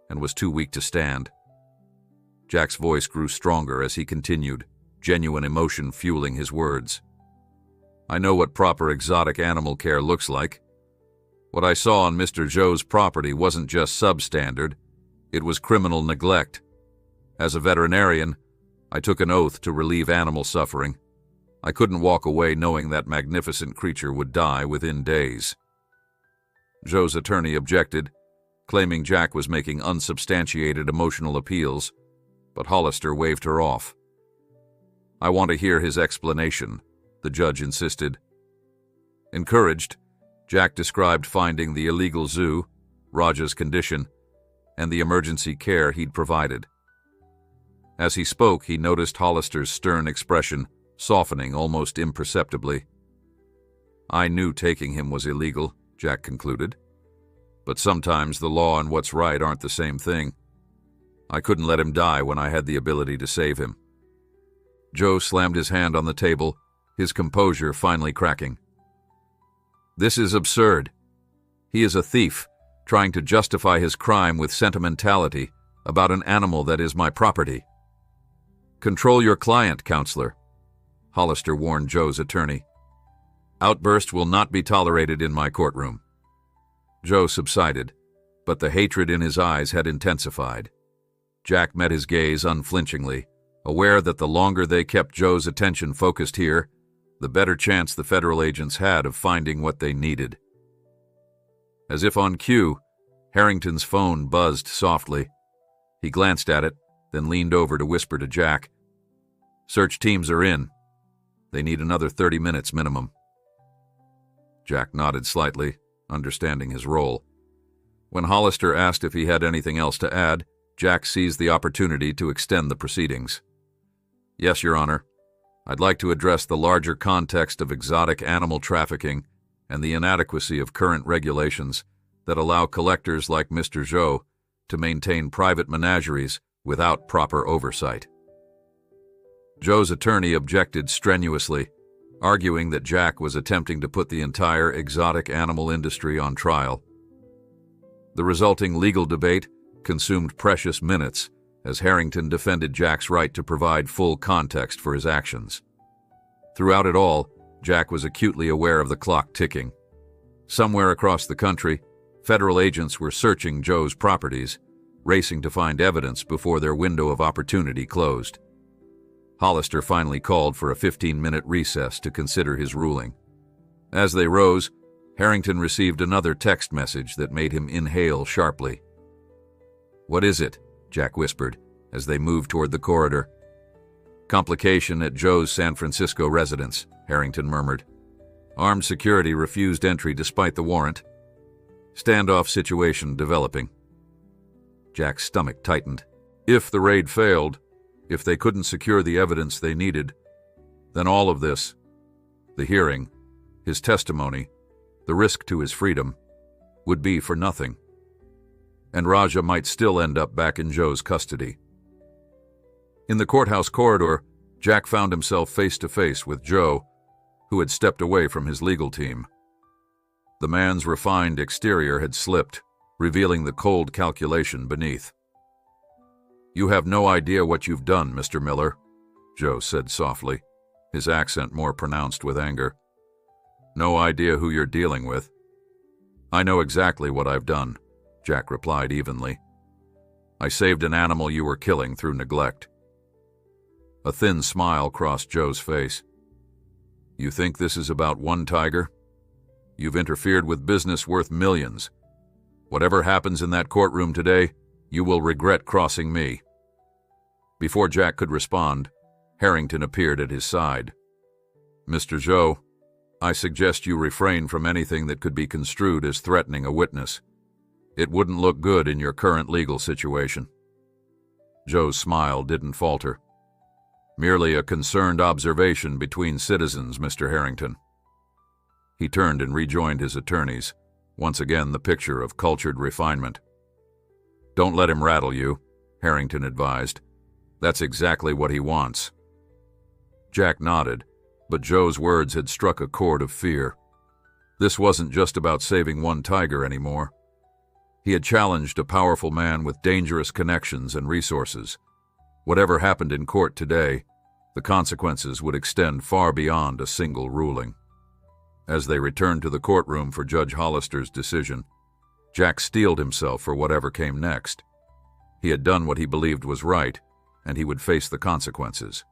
and was too weak to stand." Jack's voice grew stronger as he continued, genuine emotion fueling his words. "I know what proper exotic animal care looks like. What I saw on Mr. Zhou's property wasn't just substandard, it was criminal neglect. As a veterinarian, I took an oath to relieve animal suffering. I couldn't walk away knowing that magnificent creature would die within days." Zhou's attorney objected, claiming Jack was making unsubstantiated emotional appeals, but Hollister waved her off. "I want to hear his explanation," the judge insisted. Encouraged, Jack described finding the illegal zoo, Raja's condition, and the emergency care he'd provided. As he spoke, he noticed Hollister's stern expression softening almost imperceptibly. "I knew taking him was illegal," Jack concluded. "But sometimes the law and what's right aren't the same thing. I couldn't let him die when I had the ability to save him." Zhou slammed his hand on the table, his composure finally cracking. "This is absurd. He is a thief, trying to justify his crime with sentimentality about an animal that is my property." "Control your client, counselor," Hollister warned Zhou's attorney. "Outburst will not be tolerated in my courtroom." Zhou subsided, but the hatred in his eyes had intensified. Jack met his gaze unflinchingly, aware that the longer they kept Zhou's attention focused here, the better chance the federal agents had of finding what they needed. As if on cue, Harrington's phone buzzed softly. He glanced at it, then leaned over to whisper to Jack, "Search teams are in. They need another 30 minutes minimum." Jack nodded slightly, understanding his role. When Hollister asked if he had anything else to add, Jack seized the opportunity to extend the proceedings. Yes, Your Honor. I'd like to address the larger context of exotic animal trafficking and the inadequacy of current regulations that allow collectors like Mr. Zhou to maintain private menageries without proper oversight. Zhou's attorney objected strenuously, arguing that Jack was attempting to put the entire exotic animal industry on trial. The resulting legal debate consumed precious minutes as Harrington defended Jack's right to provide full context for his actions. Throughout it all, Jack was acutely aware of the clock ticking. Somewhere across the country, federal agents were searching Zhou's properties, racing to find evidence before their window of opportunity closed. Hollister finally called for a 15-minute recess to consider his ruling. As they rose, Harrington received another text message that made him inhale sharply. "What is it?" Jack whispered as they moved toward the corridor. "Complication at Zhou's San Francisco residence," Harrington murmured. "Armed security refused entry despite the warrant. Standoff situation developing." Jack's stomach tightened. If the raid failed, if they couldn't secure the evidence they needed, then all of this, the hearing, his testimony, the risk to his freedom, would be for nothing. And Raja might still end up back in Zhou's custody. In the courthouse corridor, Jack found himself face to face with Zhou, who had stepped away from his legal team. The man's refined exterior had slipped, revealing the cold calculation beneath. "You have no idea what you've done, Mr. Miller," Zhou said softly, his accent more pronounced with anger. "No idea who you're dealing with." "I know exactly what I've done," Jack replied evenly. "I saved an animal you were killing through neglect." A thin smile crossed Zhou's face. "You think this is about one tiger? You've interfered with business worth millions. Whatever happens in that courtroom today, you will regret crossing me." Before Jack could respond, Harrington appeared at his side. "Mr. Zhou, I suggest you refrain from anything that could be construed as threatening a witness. It wouldn't look good in your current legal situation." Zhou's smile didn't falter. "Merely a concerned observation between citizens, Mr. Harrington." He turned and rejoined his attorneys, once again the picture of cultured refinement. "Don't let him rattle you," Harrington advised. "That's exactly what he wants." Jack nodded, but Zhou's words had struck a chord of fear. This wasn't just about saving one tiger anymore. He had challenged a powerful man with dangerous connections and resources. Whatever happened in court today, the consequences would extend far beyond a single ruling. As they returned to the courtroom for Judge Hollister's decision, Jack steeled himself for whatever came next. He had done what he believed was right, and he would face the consequences.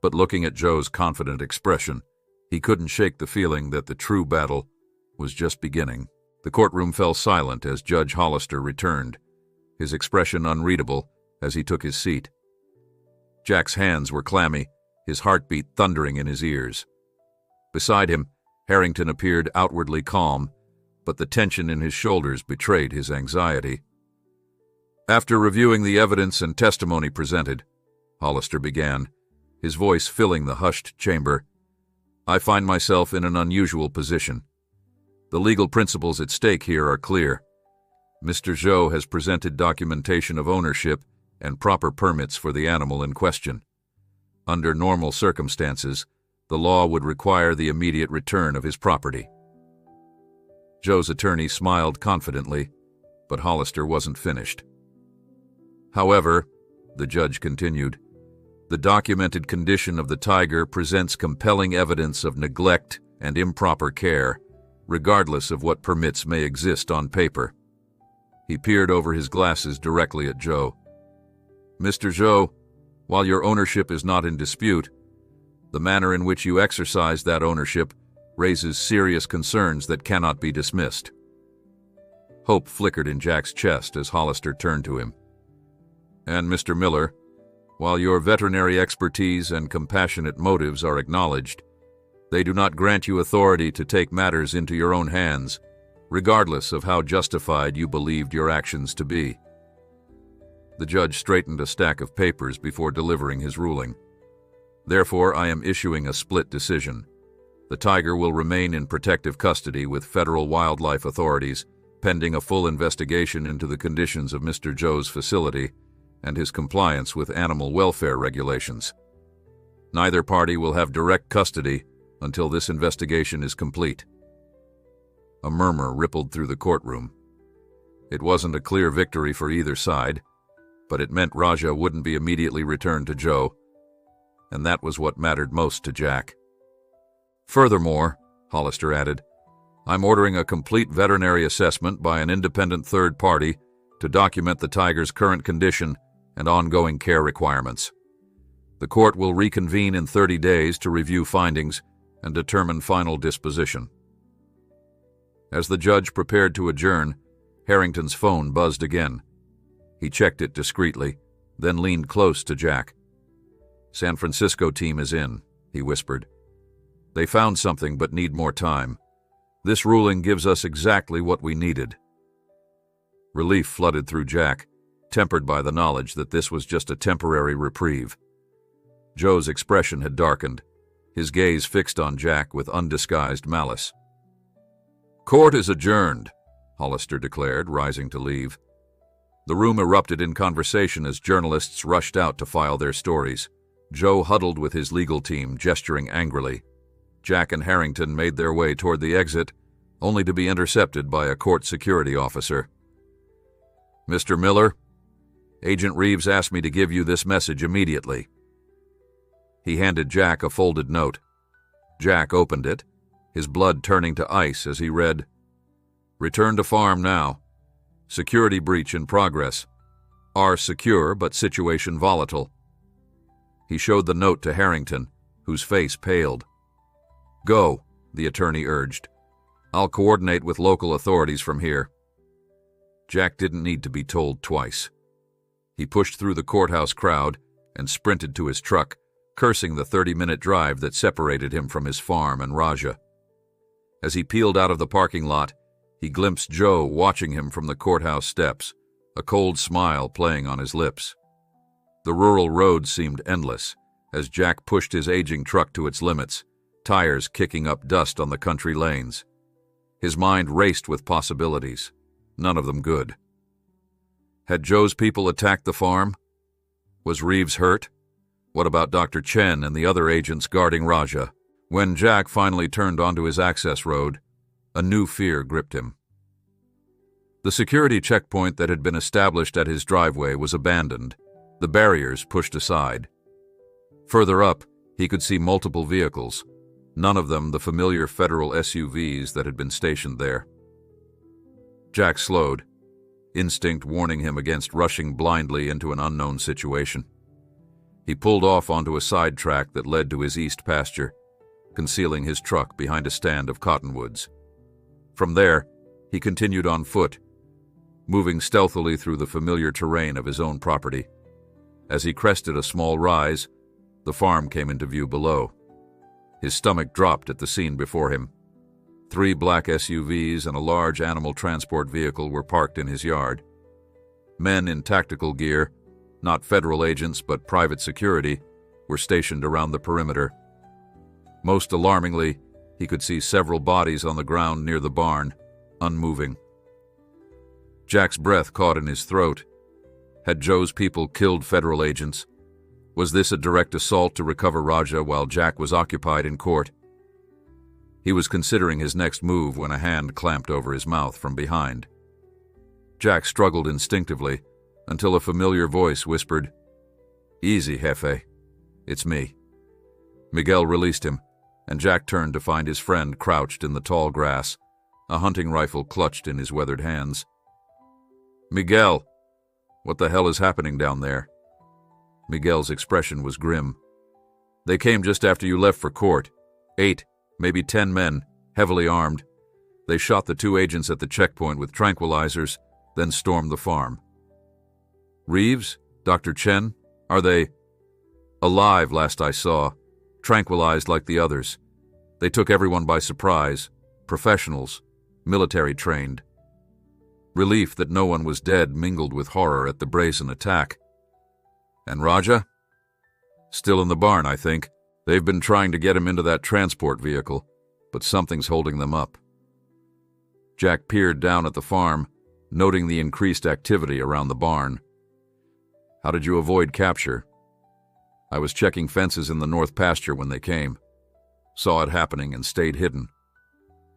But looking at Zhou's confident expression, he couldn't shake the feeling that the true battle was just beginning. The courtroom fell silent as Judge Hollister returned, his expression unreadable as he took his seat. Jack's hands were clammy, his heartbeat thundering in his ears. Beside him, Harrington appeared outwardly calm, but the tension in his shoulders betrayed his anxiety. "After reviewing the evidence and testimony presented," Hollister began, his voice filling the hushed chamber, "I find myself in an unusual position. The legal principles at stake here are clear. Mr. Zhou has presented documentation of ownership and proper permits for the animal in question. Under normal circumstances, the law would require the immediate return of his property." Zhou's attorney smiled confidently, but Hollister wasn't finished. "However," the judge continued, "the documented condition of the tiger presents compelling evidence of neglect and improper care, regardless of what permits may exist on paper." He peered over his glasses directly at Zhou. "Mr. Zhou, while your ownership is not in dispute, the manner in which you exercise that ownership raises serious concerns that cannot be dismissed." Hope flickered in Jack's chest as Hollister turned to him. "And Mr. Miller, while your veterinary expertise and compassionate motives are acknowledged, they do not grant you authority to take matters into your own hands regardless of how justified you believed your actions to be. The judge straightened a stack of papers before delivering his ruling. Therefore, I am issuing a split decision. The tiger will remain in protective custody with federal wildlife authorities, pending a full investigation into the conditions of Mr. Joe's facility and his compliance with animal welfare regulations. Neither party will have direct custody until this investigation is complete. A murmur rippled through the courtroom. It wasn't a clear victory for either side, but it meant Raja wouldn't be immediately returned to Joe, and that was what mattered most to Jack. Furthermore, Hollister added, I'm ordering a complete veterinary assessment by an independent third party to document the tiger's current condition and ongoing care requirements. The court will reconvene in 30 days to review findings and determine final disposition. As the judge prepared to adjourn, Harrington's phone buzzed again. He checked it discreetly, then leaned close to Jack. San Francisco team is in, he whispered. They found something but need more time. This ruling gives us exactly what we needed. Relief flooded through Jack, tempered by the knowledge that this was just a temporary reprieve. Joe's expression had darkened, his gaze fixed on Jack with undisguised malice. Court is adjourned, Hollister declared, rising to leave. The room erupted in conversation as journalists rushed out to file their stories. Joe huddled with his legal team, gesturing angrily. Jack and Harrington made their way toward the exit, only to be intercepted by a court security officer. Mr. Miller, Agent Reeves asked me to give you this message immediately. He handed Jack a folded note. Jack opened it, his blood turning to ice as he read, Return to farm now. Security breach in progress. Are secure but situation volatile. He showed the note to Harrington, whose face paled. Go, the attorney urged. I'll coordinate with local authorities from here. Jack didn't need to be told twice. He pushed through the courthouse crowd and sprinted to his truck, cursing the 30-minute drive that separated him from his farm and Raja. As he peeled out of the parking lot, he glimpsed Joe watching him from the courthouse steps, a cold smile playing on his lips. The rural road seemed endless as Jack pushed his aging truck to its limits, tires kicking up dust on the country lanes. His mind raced with possibilities, none of them good. Had Joe's people attacked the farm? Was Reeves hurt? What about Dr. Chen and the other agents guarding Raja? When Jack finally turned onto his access road, a new fear gripped him. The security checkpoint that had been established at his driveway was abandoned, the barriers pushed aside. Further up, he could see multiple vehicles, none of them the familiar federal SUVs that had been stationed there. Jack slowed, instinct warning him against rushing blindly into an unknown situation. He pulled off onto a side track that led to his east pasture, concealing his truck behind a stand of cottonwoods. From there, he continued on foot, moving stealthily through the familiar terrain of his own property. As he crested a small rise, the farm came into view below. His stomach dropped at the scene before him. 3 black SUVs and a large animal transport vehicle were parked in his yard. Men in tactical gear, not federal agents but private security, were stationed around the perimeter. Most alarmingly, he could see several bodies on the ground near the barn, unmoving. Jack's breath caught in his throat. Had Joe's people killed federal agents? Was this a direct assault to recover Raja while Jack was occupied in court? He was considering his next move when a hand clamped over his mouth from behind. Jack struggled instinctively until a familiar voice whispered, "Easy, Jefe. It's me." Miguel released him, and Jack turned to find his friend crouched in the tall grass, a hunting rifle clutched in his weathered hands. "Miguel, what the hell is happening down there?" Miguel's expression was grim. "They came just after you left for court. 8, maybe 10 men, heavily armed. They shot the 2 agents at the checkpoint with tranquilizers, then stormed the farm." "Reeves? Dr. Chen? Are they?" "Alive, last I saw. Tranquilized like the others. They took everyone by surprise. Professionals. military-trained. Relief that no one was dead mingled with horror at the brazen attack. And Raja? Still in the barn, I think. They've been trying to get him into that transport vehicle, but something's holding them up. Jack peered down at the farm, noting the increased activity around the barn. How did you avoid capture? I was checking fences in the north pasture when they came. Saw it happening and stayed hidden.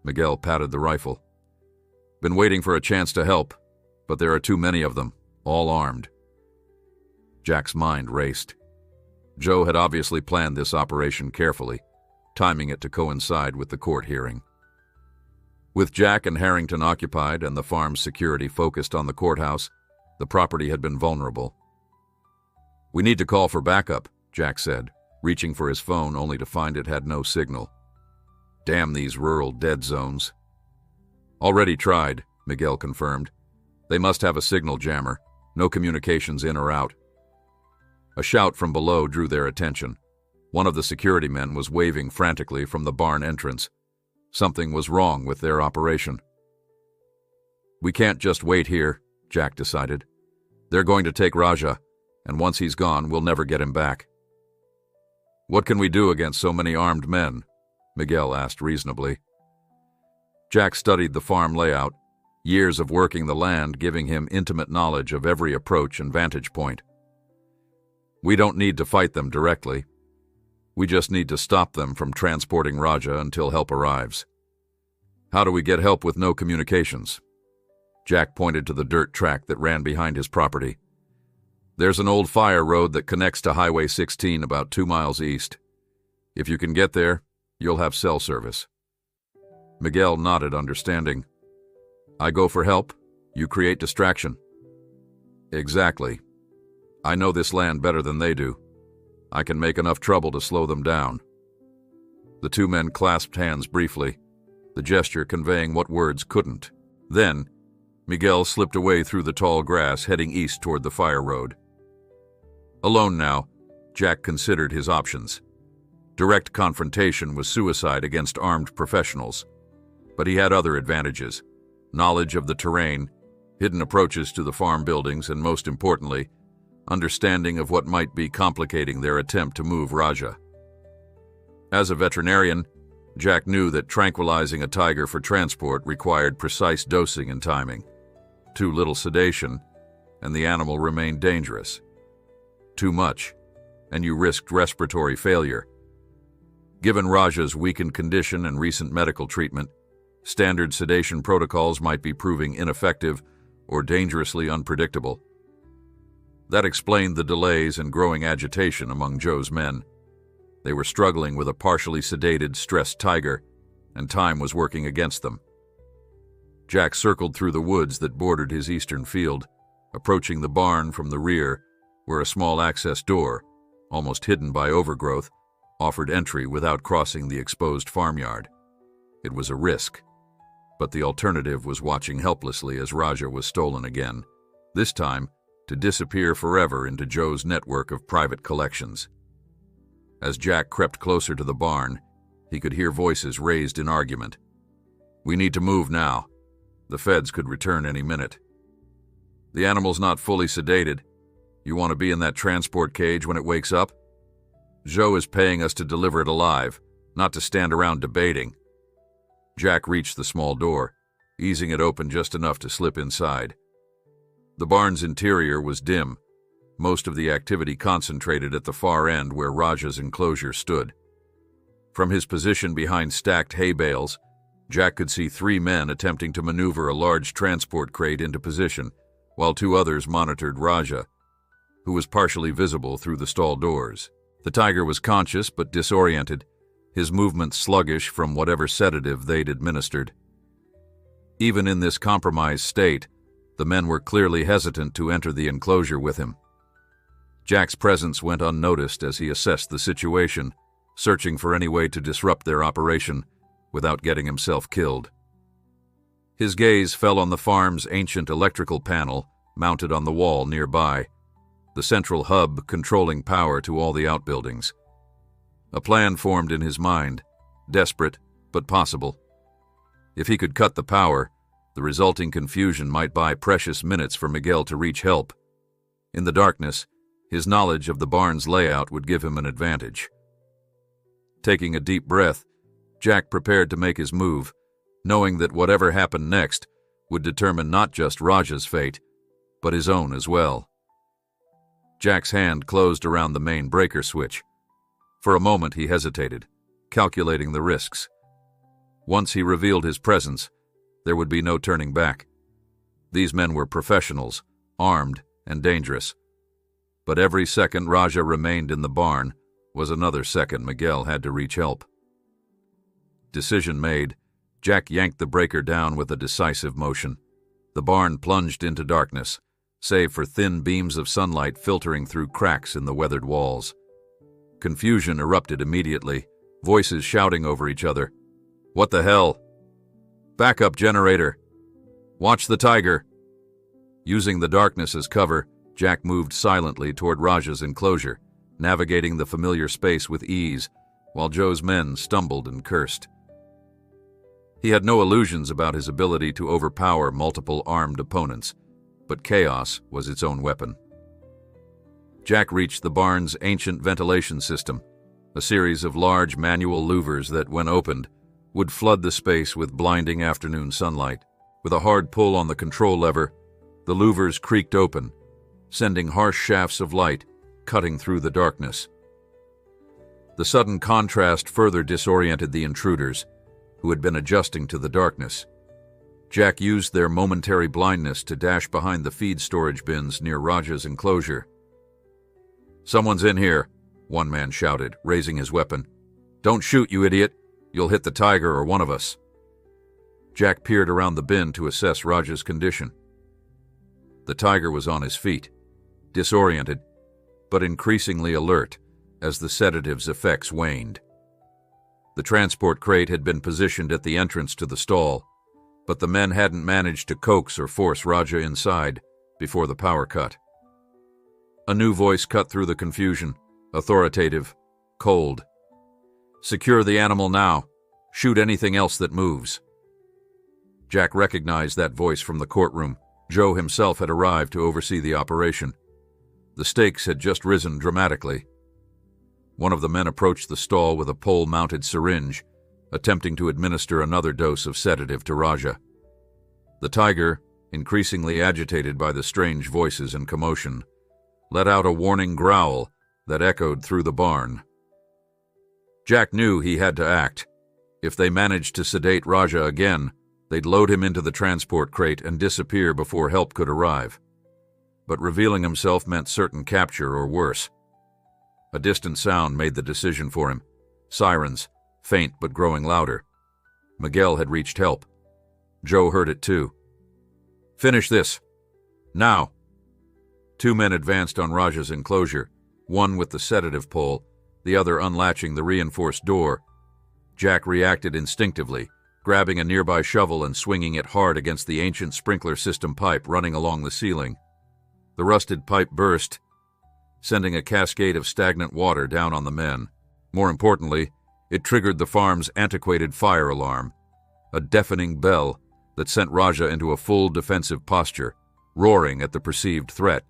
Miguel patted the rifle. Been waiting for a chance to help, but there are too many of them, all armed. Jack's mind raced. Joe had obviously planned this operation carefully, timing it to coincide with the court hearing. With Jack and Harrington occupied and the farm's security focused on the courthouse, the property had been vulnerable. We need to call for backup, Jack said, reaching for his phone only to find it had no signal. Damn these rural dead zones. Already tried, Miguel confirmed. They must have a signal jammer, no communications in or out. A shout from below drew their attention. One of the security men was waving frantically from the barn entrance. Something was wrong with their operation. We can't just wait here, Jack decided. They're going to take Raja, and once he's gone, we'll never get him back. What can we do against so many armed men? Miguel asked reasonably. Jack studied the farm layout, years of working the land giving him intimate knowledge of every approach and vantage point. We don't need to fight them directly. We just need to stop them from transporting Raja until help arrives. How do we get help with no communications? Jack pointed to the dirt track that ran behind his property. There's an old fire road that connects to Highway 16 about 2 miles east. If you can get there, you'll have cell service. Miguel nodded, understanding. I go for help, you create distraction. Exactly. I know this land better than they do. I can make enough trouble to slow them down. The two men clasped hands briefly, the gesture conveying what words couldn't. Then, Miguel slipped away through the tall grass, heading east toward the fire road. Alone now, Jack considered his options. Direct confrontation was suicide against armed professionals, but he had other advantages: knowledge of the terrain, hidden approaches to the farm buildings, and most importantly, understanding of what might be complicating their attempt to move Raja. As a veterinarian, Jack knew that tranquilizing a tiger for transport required precise dosing and timing. Too little sedation, and the animal remained dangerous. Too much, and you risked respiratory failure. Given Raja's weakened condition and recent medical treatment, standard sedation protocols might be proving ineffective or dangerously unpredictable. That explained the delays and growing agitation among Joe's men. They were struggling with a partially sedated, stressed tiger, and time was working against them. Jack circled through the woods that bordered his eastern field, approaching the barn from the rear, where a small access door, almost hidden by overgrowth, offered entry without crossing the exposed farmyard. It was a risk, but the alternative was watching helplessly as Raja was stolen again, this time to disappear forever into Joe's network of private collections. As Jack crept closer to the barn, he could hear voices raised in argument. We need to move now. The feds could return any minute. The animal's not fully sedated. You want to be in that transport cage when it wakes up? Joe is paying us to deliver it alive, not to stand around debating. Jack reached the small door, easing it open just enough to slip inside. The barn's interior was dim, most of the activity concentrated at the far end where Raja's enclosure stood. From his position behind stacked hay bales, Jack could see 3 men attempting to maneuver a large transport crate into position, while 2 others monitored Raja, who was partially visible through the stall doors. The tiger was conscious but disoriented, his movements sluggish from whatever sedative they'd administered. Even in this compromised state, the men were clearly hesitant to enter the enclosure with him. Jack's presence went unnoticed as he assessed the situation, searching for any way to disrupt their operation without getting himself killed. His gaze fell on the farm's ancient electrical panel mounted on the wall nearby, the central hub controlling power to all the outbuildings. A plan formed in his mind, desperate but possible. If he could cut the power, the resulting confusion might buy precious minutes for Miguel to reach help. In the darkness, his knowledge of the barn's layout would give him an advantage. Taking a deep breath, Jack prepared to make his move, knowing that whatever happened next would determine not just Raja's fate, but his own as well. Jack's hand closed around the main breaker switch. For a moment he hesitated, calculating the risks. Once he revealed his presence, there would be no turning back. These men were professionals, armed and dangerous. But every second Raja remained in the barn was another second Miguel had to reach help. Decision made, Jack yanked the breaker down with a decisive motion. The barn plunged into darkness, save for thin beams of sunlight filtering through cracks in the weathered walls. Confusion erupted immediately, voices shouting over each other. "What the hell? Backup generator! Watch the tiger!" Using the darkness as cover, Jack moved silently toward Raja's enclosure, navigating the familiar space with ease, while Joe's men stumbled and cursed. He had no illusions about his ability to overpower multiple armed opponents, but chaos was its own weapon. Jack reached the barn's ancient ventilation system, a series of large manual louvers that, when opened, would flood the space with blinding afternoon sunlight. With a hard pull on the control lever, the louvers creaked open, sending harsh shafts of light cutting through the darkness. The sudden contrast further disoriented the intruders, who had been adjusting to the darkness. Jack used their momentary blindness to dash behind the feed storage bins near Raja's enclosure. "Someone's in here," one man shouted, raising his weapon. "Don't shoot, you idiot. You'll hit the tiger or one of us." Jack peered around the bin to assess Raja's condition. The tiger was on his feet, disoriented, but increasingly alert as the sedative's effects waned. The transport crate had been positioned at the entrance to the stall, but the men hadn't managed to coax or force Raja inside before the power cut. A new voice cut through the confusion, authoritative, cold. "Secure the animal now. Shoot anything else that moves." Jack recognized that voice from the courtroom. Joe himself had arrived to oversee the operation. The stakes had just risen dramatically. One of the men approached the stall with a pole-mounted syringe, attempting to administer another dose of sedative to Raja. The tiger, increasingly agitated by the strange voices and commotion, let out a warning growl that echoed through the barn. Jack knew he had to act. If they managed to sedate Raja again, they'd load him into the transport crate and disappear before help could arrive. But revealing himself meant certain capture or worse. A distant sound made the decision for him. Sirens, faint but growing louder. Miguel had reached help. Joe heard it too. "Finish this. Now." Two men advanced on Raja's enclosure, one with the sedative pole, the other unlatching the reinforced door. Jack reacted instinctively, grabbing a nearby shovel and swinging it hard against the ancient sprinkler system pipe running along the ceiling. The rusted pipe burst, sending a cascade of stagnant water down on the men. More importantly, it triggered the farm's antiquated fire alarm, a deafening bell that sent Raja into a full defensive posture, roaring at the perceived threat.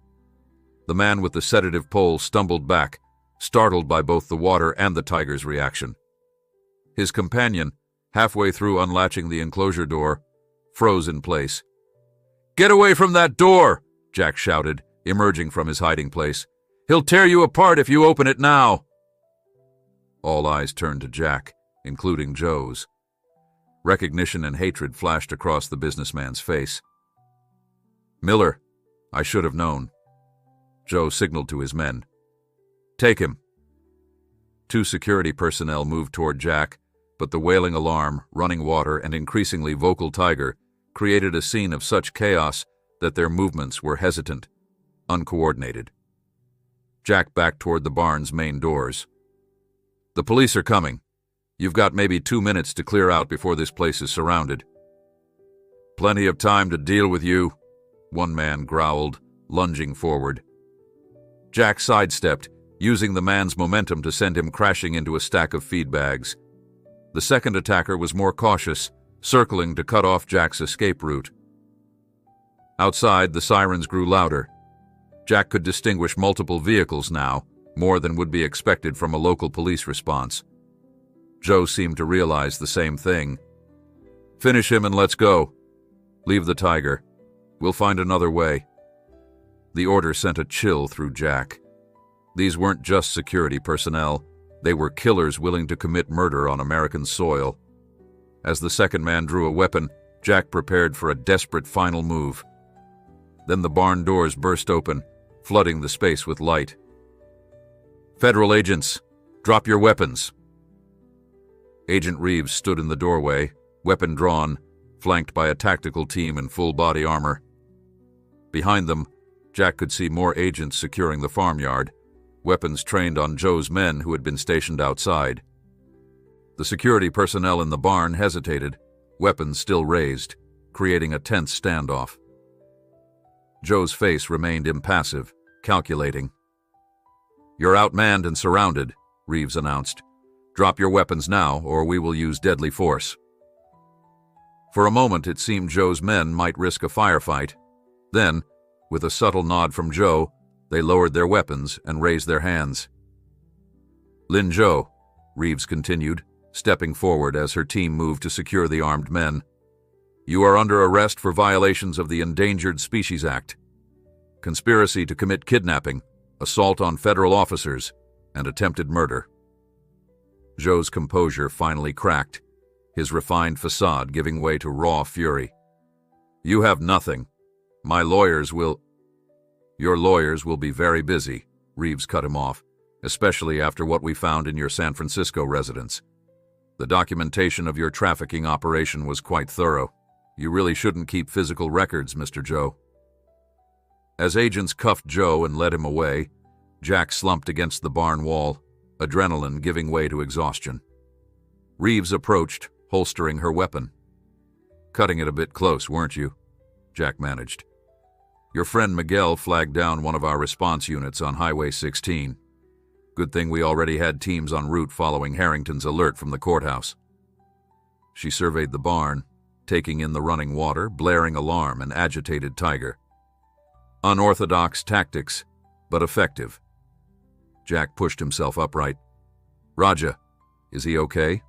The man with the sedative pole stumbled back, startled by both the water and the tiger's reaction. His companion, halfway through unlatching the enclosure door, froze in place. "Get away from that door!" Jack shouted, emerging from his hiding place. "He'll tear you apart if you open it now!" All eyes turned to Jack, including Joe's. Recognition and hatred flashed across the businessman's face. "Miller, I should have known." Joe signaled to his men. "Take him." Two security personnel moved toward Jack, but the wailing alarm, running water, and increasingly vocal tiger created a scene of such chaos that their movements were hesitant, uncoordinated. Jack backed toward the barn's main doors. "The police are coming. You've got maybe 2 minutes to clear out before this place is surrounded." "Plenty of time to deal with you," one man growled, lunging forward. Jack sidestepped, using the man's momentum to send him crashing into a stack of feed bags. The second attacker was more cautious, circling to cut off Jack's escape route. Outside, the sirens grew louder. Jack could distinguish multiple vehicles now, more than would be expected from a local police response. Joe seemed to realize the same thing. "Finish him and let's go. Leave the Tiger. We'll find another way." The order sent a chill through Jack. These weren't just security personnel. They were killers willing to commit murder on American soil. As the second man drew a weapon, Jack prepared for a desperate final move. Then the barn doors burst open, flooding the space with light. "Federal agents, drop your weapons." Agent Reeves stood in the doorway, weapon drawn, flanked by a tactical team in full body armor. Behind them, Jack could see more agents securing the farmyard, weapons trained on Joe's men who had been stationed outside. The security personnel in the barn hesitated, weapons still raised, creating a tense standoff. Joe's face remained impassive, calculating. "You're outmanned and surrounded," Reeves announced. "Drop your weapons now, or we will use deadly force." For a moment, it seemed Joe's men might risk a firefight. Then, with a subtle nod from Joe, they lowered their weapons and raised their hands. "Lin Joe," Reeves continued, stepping forward as her team moved to secure the armed men. "You are under arrest for violations of the Endangered Species Act, conspiracy to commit kidnapping, assault on federal officers, and attempted murder." Joe's composure finally cracked, his refined facade giving way to raw fury. "You have nothing. My lawyers will—" "Your lawyers will be very busy," Reeves cut him off, "especially after what we found in your San Francisco residence. The documentation of your trafficking operation was quite thorough. You really shouldn't keep physical records, Mr. Joe." As agents cuffed Joe and led him away, Jack slumped against the barn wall, adrenaline giving way to exhaustion. Reeves approached, holstering her weapon. "Cutting it a bit close, weren't you?" Jack managed. "Your friend Miguel flagged down one of our response units on Highway 16. Good thing we already had teams en route following Harrington's alert from the courthouse." She surveyed the barn, taking in the running water, blaring alarm, and agitated Tiger. Unorthodox tactics, but effective. Jack pushed himself upright. "Raja, is he okay?"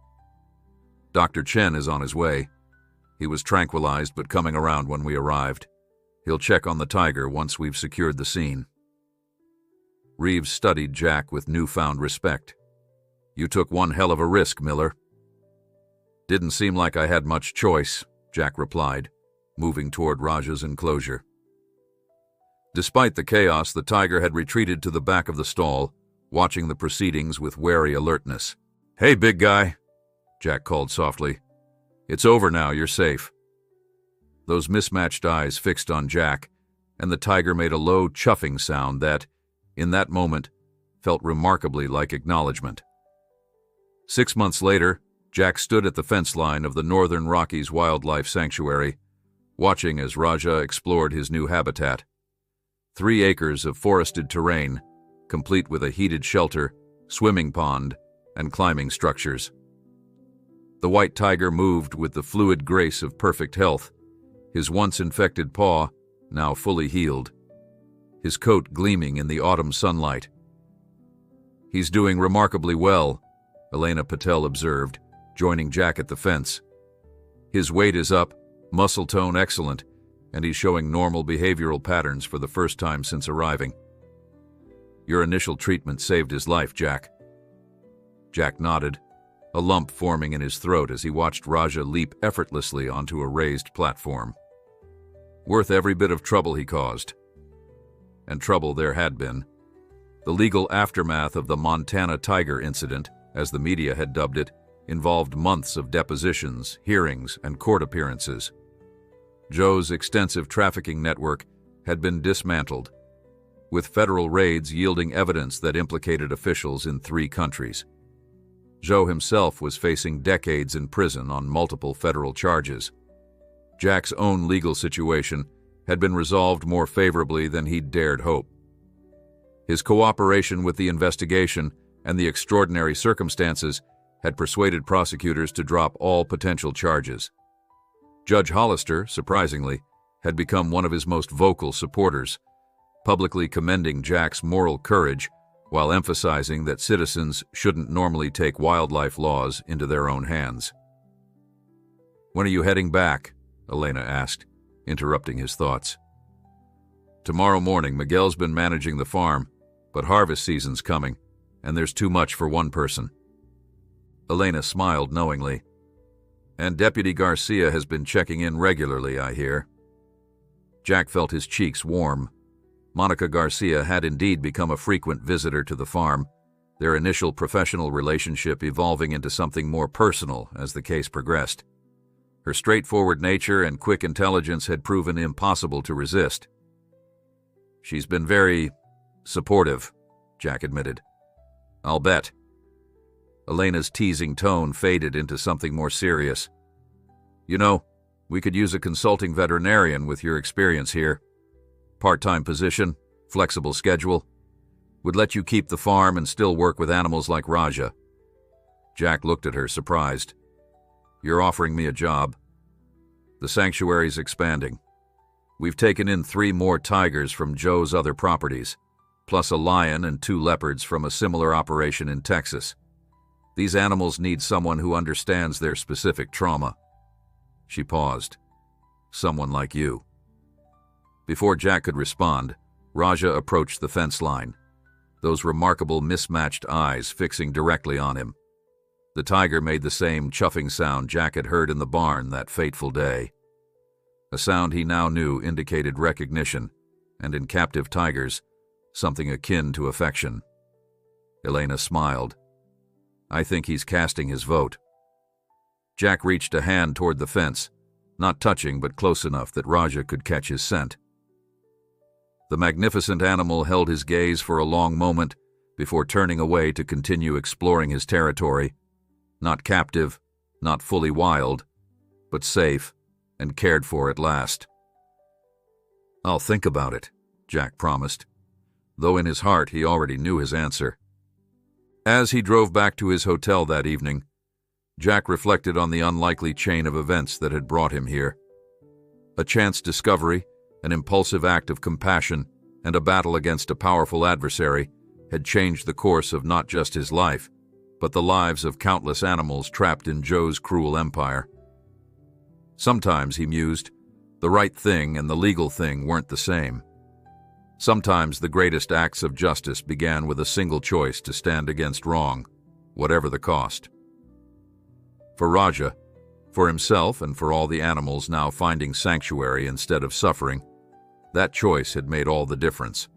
"Dr. Chen is on his way. He was tranquilized but coming around when we arrived. He'll check on the Tiger once we've secured the scene." Reeves studied Jack with newfound respect. "You took one hell of a risk, Miller." "Didn't seem like I had much choice," Jack replied, moving toward Raja's enclosure. Despite the chaos, the Tiger had retreated to the back of the stall, watching the proceedings with wary alertness. "Hey, big guy," Jack called softly. "It's over now, you're safe." Those mismatched eyes fixed on Jack, and the Tiger made a low, chuffing sound that, in that moment, felt remarkably like acknowledgement. 6 months later, Jack stood at the fence line of the Northern Rockies Wildlife Sanctuary, watching as Raja explored his new habitat. 3 acres of forested terrain, complete with a heated shelter, swimming pond, and climbing structures. The white tiger moved with the fluid grace of perfect health, his once infected paw now fully healed, his coat gleaming in the autumn sunlight. "He's doing remarkably well," Elena Patel observed, joining Jack at the fence. "His weight is up, muscle tone excellent, and he's showing normal behavioral patterns for the first time since arriving. Your initial treatment saved his life, Jack." Jack nodded, a lump forming in his throat as he watched Raja leap effortlessly onto a raised platform. Worth every bit of trouble he caused. And trouble there had been. The legal aftermath of the Montana Tiger incident, as the media had dubbed it, involved months of depositions, hearings, and court appearances. Joe's extensive trafficking network had been dismantled, with federal raids yielding evidence that implicated officials in 3 countries. Joe himself was facing decades in prison on multiple federal charges. Jack's own legal situation had been resolved more favorably than he'd dared hope. His cooperation with the investigation and the extraordinary circumstances had persuaded prosecutors to drop all potential charges. Judge Hollister, surprisingly, had become one of his most vocal supporters, publicly commending Jack's moral courage while emphasizing that citizens shouldn't normally take wildlife laws into their own hands. "When are you heading back?" Elena asked, interrupting his thoughts. "Tomorrow morning. Miguel's been managing the farm, but harvest season's coming, and there's too much for one person." Elena smiled knowingly. "And Deputy Garcia has been checking in regularly, I hear." Jack felt his cheeks warm. Monica Garcia had indeed become a frequent visitor to the farm, their initial professional relationship evolving into something more personal as the case progressed. Her straightforward nature and quick intelligence had proven impossible to resist. "She's been very supportive," Jack admitted. "I'll bet." Elena's teasing tone faded into something more serious. "You know, we could use a consulting veterinarian with your experience here. Part-time position, flexible schedule. Would let you keep the farm and still work with animals like Raja." Jack looked at her, surprised. "You're offering me a job?" "The sanctuary's expanding. We've taken in 3 more tigers from Joe's other properties, plus a lion and 2 leopards from a similar operation in Texas. These animals need someone who understands their specific trauma." She paused. "Someone like you." Before Jack could respond, Raja approached the fence line, those remarkable mismatched eyes fixing directly on him. The tiger made the same chuffing sound Jack had heard in the barn that fateful day. A sound he now knew indicated recognition, and in captive tigers, something akin to affection. Elena smiled. "I think he's casting his vote." Jack reached a hand toward the fence, not touching but close enough that Raja could catch his scent. The magnificent animal held his gaze for a long moment before turning away to continue exploring his territory, not captive, not fully wild, but safe and cared for at last. "I'll think about it," Jack promised, though in his heart he already knew his answer. As he drove back to his hotel that evening, Jack reflected on the unlikely chain of events that had brought him here. A chance discovery, an impulsive act of compassion, and a battle against a powerful adversary had changed the course of not just his life, but the lives of countless animals trapped in Joe's cruel empire. Sometimes, he mused, the right thing and the legal thing weren't the same. Sometimes the greatest acts of justice began with a single choice to stand against wrong, whatever the cost. For Raja, for himself and for all the animals now finding sanctuary instead of suffering, that choice had made all the difference.